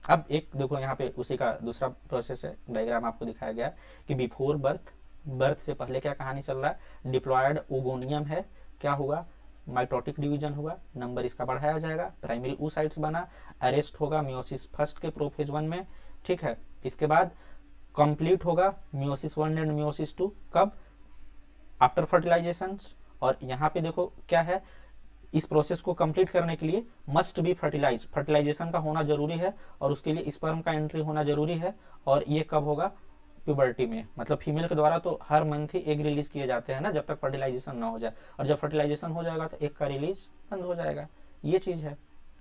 अब एक देखो यहाँ पे उसी का दूसरा प्रोसेस है, डायग्राम आपको दिखाया गया कि बिफोर बर्थ, बर्थ से पहले क्या कहानी चल रहा है, डिप्लॉयड ओगोनियम है, क्या हुआ, माइटोटिक डिवीजन हुआ, नंबर इसका बढ़ाया जाएगा, प्राइमरी oocytes बना, अरेस्ट होगा मियोसिस फर्स्ट के प्रोफेज 1 में। ठीक है, इसके बाद कंप्लीट होगा मियोसिस 1 एंड मियोसिस 2, कब, आफ्टर फर्टिलाइजेशन। और यहाँ पे देखो क्या है, इस प्रोसेस को कंप्लीट करने के लिए मस्ट बी फर्टिलाइज, फर्टिलाइजेशन का होना जरूरी है, और उसके लिए स्पर्म का एंट्री होना जरूरी है। और ये कब होगा, प्यूबर्टी में, मतलब फीमेल के द्वारा तो हर मंथ ही एग रिलीज किए जाते हैं ना, जब तक फर्टिलाइजेशन ना हो जाए, और जब फर्टिलाइजेशन हो जाएगा तो एग का रिलीज बंद हो जाएगा, ये चीज है।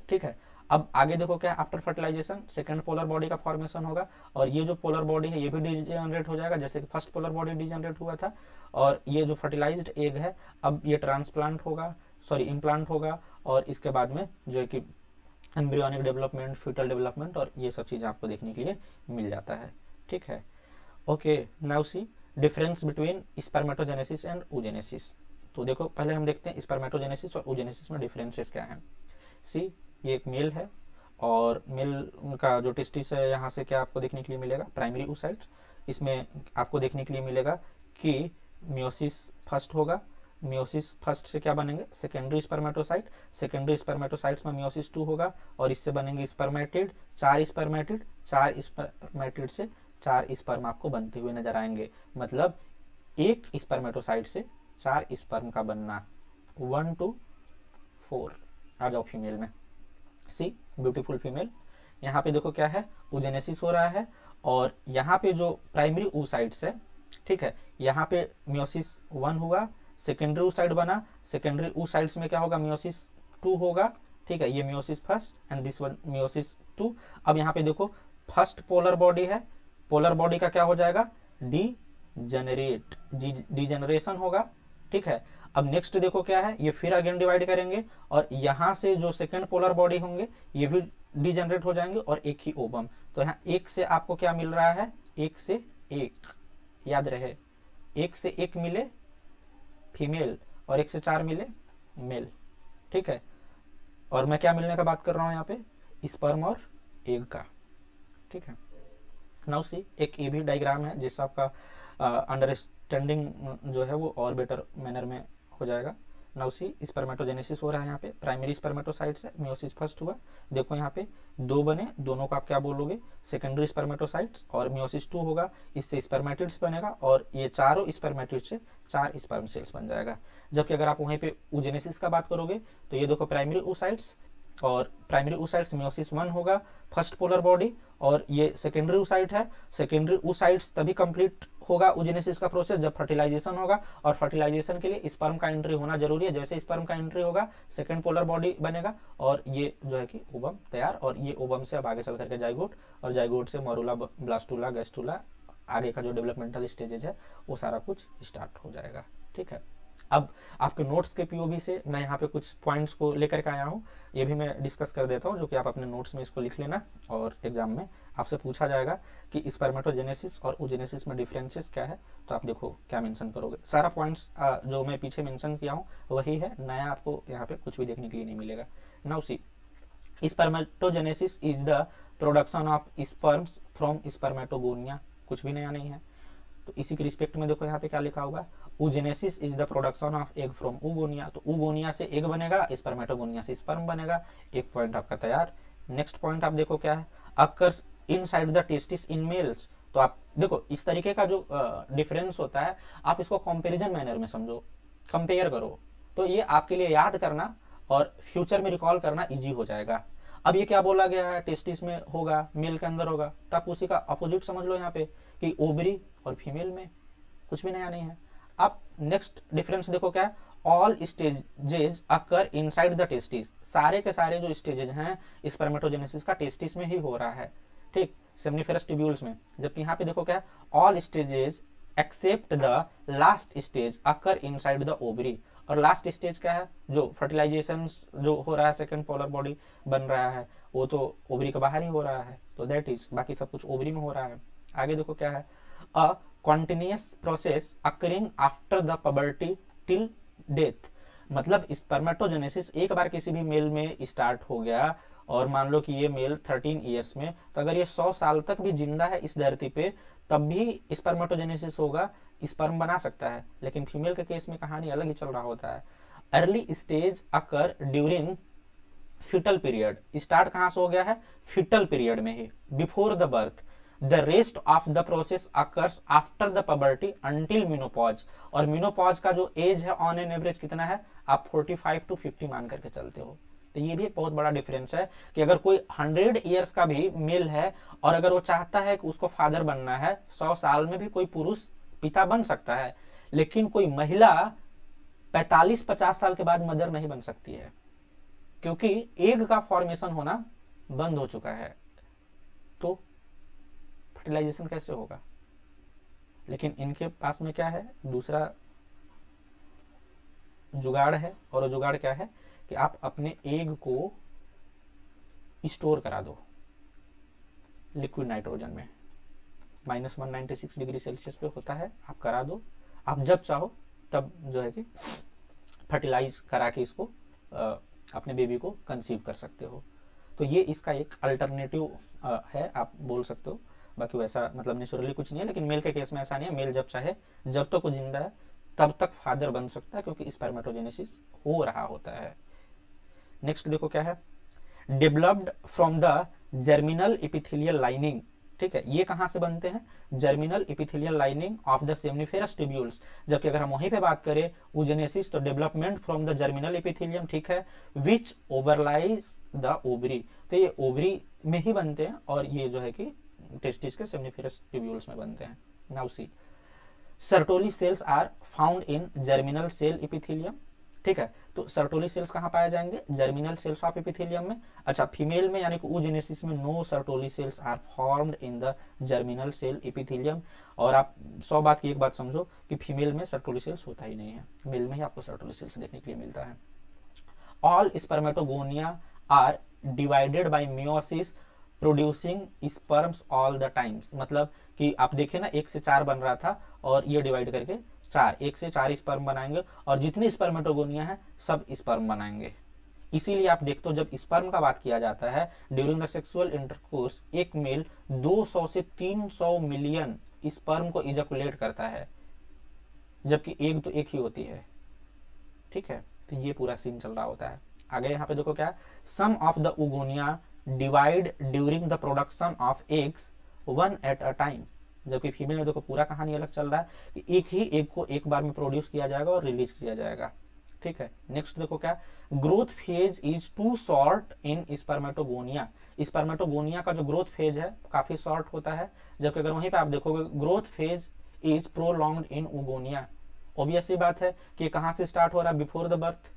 ठीक है, अब आगे देखो क्या, after fertilisation second polar body का फॉर्मेशन होगा, और ये जो पोलर बॉडी है ये भी डिजेनरेट हो जाएगा, जैसे कि फर्स्ट पोलर बॉडी डिजेनरेट हुआ था। और ये जो फर्टिलाइज्ड एग है अब ये ट्रांसप्लांट होगा, सॉरी इम्प्लांट होगा, और इसके बाद में जो है कि एम्ब्रियोनिक डेवलपमेंट, फ्यूटल डेवलपमेंट और ये सब चीज़ आपको देखने के लिए मिल जाता है। ठीक है, okay, now C difference between spermatogenesis and oogenesis। तो देखो पहले हम देखते हैं स्पर्मेटोजेनेसिस और oogenesis में डिफरेंसेस क्या हैं। सी, ये एक मेल है, और मेल का जो टेस्टिस है यहाँ से क्या आपको देखने के लिए मिलेगा, प्राइमरी oocytes। इसमें आपको देखने के लिए मिलेगा कि मियोसिस फर्स्ट होगा, मियोसिस फर्स्ट से क्या बनेंगे, सेकेंडरी स्पर्मेटोसाइट, सेकेंडरी स्पर्मेटोसाइट्स में मियोसिस 2 होगा, और इससे बनेंगे स्पर्मेटिड, 4 स्पर्मेटिड, 4 स्पर्मेटिड से 4 स्पर्म आपको बनते हुए नजर आएंगे, मतलब एक स्पर्मेटोसाइट से 4 स्पर्म का बनना, 1 to 4। आ जाओ फीमेल में, सी ब्यूटीफुल फीमेल। यहाँ पे देखो क्या है, oogenesis हो रहा है, और यहाँ पे जो प्राइमरी oocytes है, ठीक है, यहाँ पे मियोसिस 1 हुआ, सेकेंडरी oocyte बना, सेकेंडरी oocytes में क्या होगा, मियोसिस 2 होगा। ठीक है, ये meiosis first and this one meiosis 2। अब यहाँ पे देखो फर्स्ट पोलर बॉडी है, पोलर बॉडी का क्या हो जाएगा, डीजेनरेट, डीजेनरेशन होगा। ठीक है, अब नेक्स्ट देखो क्या है, ये फिर अगेन डिवाइड करेंगे, और यहाँ से जो सेकेंड पोलर बॉडी होंगे ये भी डीजेनरेट हो जाएंगे, और एक ही ओवम। तो यहाँ एक से आपको क्या मिल रहा है, 1 से 1, याद रहे 1 से 1 मिले फीमेल और 1 से 4 मिले मेल। ठीक है, और मैं क्या मिलने का बात कर रहा हूँ यहाँ पे, स्पर्म और एग का। ठीक है, नाउ सी एक ये भी डायग्राम है जिससे आपका अंडरस्टैंडिंग जो है वो और बेटर मैनर में हो जाएगा। नाउ सी स्पर्मेटोजेनेसिस हो रहा है, यहाँ पे प्राइमरी स्पर्मेटोसाइट्स है, मियोसिस फर्स्ट हुआ, देखो यहाँ पे 2 बने, दोनों को आप क्या बोलोगे, सेकेंडरी स्पर्मेटोसाइट्स, और मियोसिस 2 होगा, इससे स्पर्मेटिड्स बनेगा, और ये चारों स्पर्मेटिड्स से 4 स्पर्म सेल्स बन जाएगा। जबकि अगर आप वहीं पे oogenesis का बात करोगे तो ये देखो प्राइमरी oocytes, और प्राइमरी oocytes मियोसिस 1 होगा, फर्स्ट पोलर बॉडी, और ये सेकेंडरी oocyte है, सेकेंडरी oocytes तभी कंप्लीट होगा oogenesis का प्रोसेस जब फर्टिलाइजेशन होगा, और फर्टिलाइजेशन के लिए स्पर्म का एंट्री होना जरूरी है, जैसे स्पर्म का एंट्री होगा सेकेंड पोलर बॉडी बनेगा, और ये जो है कि ओवम तैयार, और ये ओवम से अब आगे चल करके जाइगोट, और जाइगोट से मोरूला, ब्लास्टूला, गैस्टूला, आगे का जो डेवलपमेंटल स्टेजेज है वो सारा कुछ स्टार्ट हो जाएगा। ठीक है, अब आपके नोट्स के पीओवी से मैं यहाँ पे कुछ पॉइंट्स को लेकर के आया हूँ, ये भी मैं डिस्कस कर देता हूँ, जो कि आप अपने नोट्स में इसको लिख लेना, और एग्जाम में आपसे पूछा जाएगा कि स्पर्मेटोजेनेसिस और oogenesis में डिफरेंसेस क्या है, तो आप देखो क्या मेंशन करोगे। सारा पॉइंट्स जो मैं पीछे मेंशन किया हूँ वही है, नया आपको यहाँ पे कुछ भी देखने के लिए नहीं मिलेगा। Now see, spermatogenesis is the production of sperms from spermatogonia, कुछ भी नया नहीं है। तो इसी के रिस्पेक्ट में देखो यहाँ पे क्या लिखा होगा, oogenesis is the production of egg from oogonia, तो oogonia से एग बनेगा, स्पर्मेटोगोनिया से स्पर्म बनेगा, एक पॉइंट आपका तैयार। नेक्स्ट पॉइंट आप देखो क्या है, occurs inside the testis in males, तो आप देखो इस तरीके का जो डिफरेंस होता है आप इसको कंपैरिजन मैनर में समझो, कंपेयर करो, तो ये आपके लिए याद करना और फ्यूचर में रिकॉल करना इजी हो जाएगा। अब ये क्या बोला गया है, टेस्टिस में होगा, मेल के अंदर होगा, तो आप उसी का अपोजिट समझ लो यहाँ पे कि ओवरी और फीमेल में, कुछ भी नया नहीं है। अब नेक्स्ट डिफरेंस देखो क्या है, all stages occur inside the testis, सारे के सारे जो स्टेजेज हैं स्पर्मेटोजेनेसिस का टेस्टिस में ही हो रहा है, ठीक, सेमनीफेरस ट्यूब्यूल्स में। जबकि यहाँ पे देखो क्या है, all stages except the last stage occur inside the ovary, और लास्ट स्टेज क्या है, जो फर्टिलाइजेशन जो हो रहा है, सेकंड पोलर बॉडी बन रहा है, वो तो ओवरी के बाहर ही हो रहा है, तो दैट इज, बाकी सब कुछ ओवरी में हो रहा है। आगे देखो क्या है, a continuous process occurring after the puberty till death, मतलब स्पर्मेटोजेनेसिस एक बार किसी भी मेल में स्टार्ट हो गया और मान लो कि ये मेल 13 ईयर्स में, तो अगर ये 100 साल तक भी जिंदा है इस धरती पे तब भी स्पर्मेटोजेनेसिस होगा, स्पर्म बना सकता है। लेकिन फीमेल के केस में कहानी अलग ही चल रहा होता है। Early stage occur during fetal period, start कहां से हो गया है, फिटल पीरियड में ही, before the birth. The rest of the process occurs after the puberty until menopause, और मिनोपॉज का जो एज है ऑन एन एवरेज कितना है, आप 45 to 50 मान करके चलते हो। तो ये भी एक बहुत बड़ा डिफरेंस है कि अगर कोई 100 ईयर्स का भी मेल है और अगर वो चाहता है कि उसको फादर बनना है, 100 साल में भी कोई पुरुष पिता बन सकता है, लेकिन कोई महिला 45-50 साल के बाद मदर नहीं बन सकती है, क्योंकि एग का फॉर्मेशन होना बंद हो चुका है, तो फर्टिलाइजेशन कैसे होगा। लेकिन इनके पास में क्या है, दूसरा जुगाड़ है, और वो जुगाड़ क्या है कि आप अपने एग को स्टोर करा दो लिक्विड नाइट्रोजन में, -196 डिग्री सेल्सियस पे होता है, आप करा दो, आप जब चाहो तब जो है कि फर्टिलाइज करा के इसको अपने बेबी को कंसीव कर सकते हो। तो ये इसका एक अल्टरनेटिव है, आप बोल सकते हो। बाकी वैसा मतलब नेचुरली कुछ नहीं है, लेकिन मेल के केस में ऐसा नहीं है, मेल जब चाहे जब तक वो जिंदा है तब तक फादर बन सकता है, क्योंकि स्पर्मेटोजेनेसिस हो रहा होता है। नेक्स्ट देखो क्या है, developed from the germinal epithelial lining, ठीक है, ये कहां से बनते हैं, germinal epithelial lining of the seminiferous tubules. जबकि अगर हम वहीं पे बात करें oogenesis, तो development from the germinal epithelium, ठीक है, विच ओवरलाइज द ओवरी, तो ये ओवरी में ही बनते हैं और ये जो है कि टेस्टिस के सेमनीफेरस ट्यूब्यूल्स में बनते हैं। Now see, Sertoli cells are found in germinal cell epithelium, ठीक है, तो सर्टोली सेल्स कहां पाए जाएंगे, जर्मिनल सेल्स ऑफ एपिथेलियम में। अच्छा, फीमेल में यानी कि oogenesis में no Sertoli cells are formed in the germinal cell epithelium. और आप 100 बात की एक बात समझो कि फीमेल में सर्टोली सेल्स होता ही नहीं है, मेल में ही आपको सर्टोली सेल्स देखने के लिए मिलता है। All spermatogonia are divided by meiosis producing sperms all the times, मतलब कि आप देखें ना 1 से 4 बन रहा था और ये डिवाइड करके 1 से 4 स्पर्म बनाएंगे, और जितनी स्पर्मेटोगोनिया है सब स्पर्म बनाएंगे। इसीलिए आप देखते हो जब स्पर्म का बात किया जाता है ड्यूरिंग द सेक्सुअल इंटरकोर्स, एक मेल 200 से 300 मिलियन स्पर्म को इजैकुलेट करता है, जबकि एग तो एक ही होती है, ठीक है। तो ये पूरा सीन चल रहा होता है। आगे यहाँ पे देखो क्या, some of the oogonia divide during the production of eggs one at a time, जबकि फीमेल में देखो पूरा कहानी अलग चल रहा है कि एक ही एग को एक बार में प्रोड्यूस किया जाएगा और रिलीज किया जाएगा, ठीक है। नेक्स्ट देखो क्या, growth phase is too short in spermatogonia, spermatogonia का जो ग्रोथ फेज है काफी शॉर्ट होता है, जबकि अगर वहीं पे आप देखोगे growth phase is prolonged in oogonia. Obvious सी बात है कि कहां से स्टार्ट हो रहा है, बिफोर द बर्थ,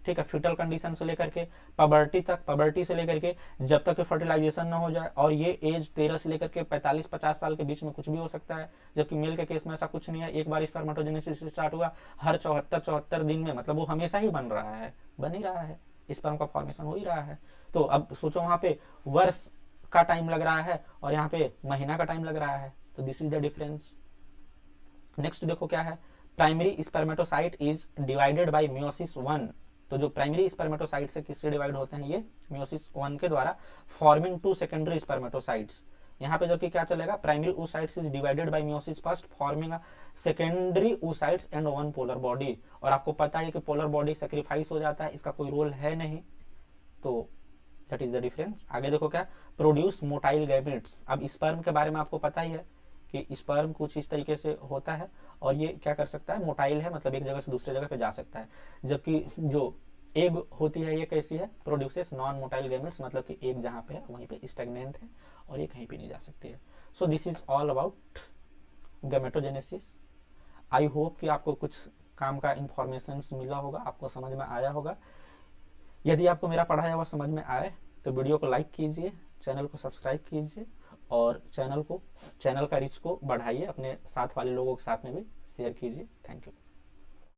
ठीक है, फिटल कंडीशन से लेकर के पबर्टी तक, पबर्टी से लेकर के जब तक फर्टिलाइजेशन ना हो जाए, और ये एज 13 से लेकर के 45-50 साल के बीच में कुछ भी हो सकता है। जबकि मेल के केस में ऐसा कुछ नहीं है, एक बार स्पर्मेटोजेनेसिस स्टार्ट हुआ हर 74 दिन में, मतलब वो हमेशा ही बन रहा है, बन ही रहा है, स्पर्म का फॉर्मेशन हो ही रहा है। तो अब सोचो वहां पे वर्ष का टाइम लग रहा है और यहाँ पे महीना का टाइम लग रहा है, तो this is the difference. Next देखो क्या है, primary spermatocyte is divided by meiosis 1, तो जो प्राइमरी स्पर्मेटोसाइट से किससे डिवाइड होते हैं, ये मियोसिस 1 के द्वारा, फॉर्मिंग 2 सेकेंडरी स्पर्मेटोसाइट्स। यहाँ पे जबकि क्या चलेगा, primary oocytes is divided by meiosis first forming secondary oocytes and one polar body. और आपको पता है कि पोलर बॉडी सेक्रीफाइस हो जाता है, इसका कोई रोल है नहीं, तो दैट इज द डिफरेंस। आगे देखो क्या, प्रोड्यूस मोटाइल गैमेट्स। अब स्पर्म के बारे में आपको पता ही है कि स्पर्म कुछ इस तरीके से होता है और ये क्या कर सकता है, मोटाइल है, मतलब एक जगह से दूसरे जगह पे जा सकता है। जबकि जो एग होती है ये कैसी है, प्रोड्यूसेस नॉन मोटाइल गैमेट्स, मतलब कि एक जहाँ पे है वहीं पे स्टैग्नेंट है और ये कहीं पे नहीं जा सकती है। So this is all about gametogenesis. I hope कि आपको कुछ काम का इंफॉर्मेशन मिला होगा, आपको समझ में आया होगा। यदि आपको मेरा पढ़ाया हुआ समझ में आए तो वीडियो को लाइक कीजिए, चैनल को सब्सक्राइब कीजिए और चैनल का रीच को बढ़ाइए, अपने साथ वाले लोगों के साथ में भी शेयर कीजिए। Thank you.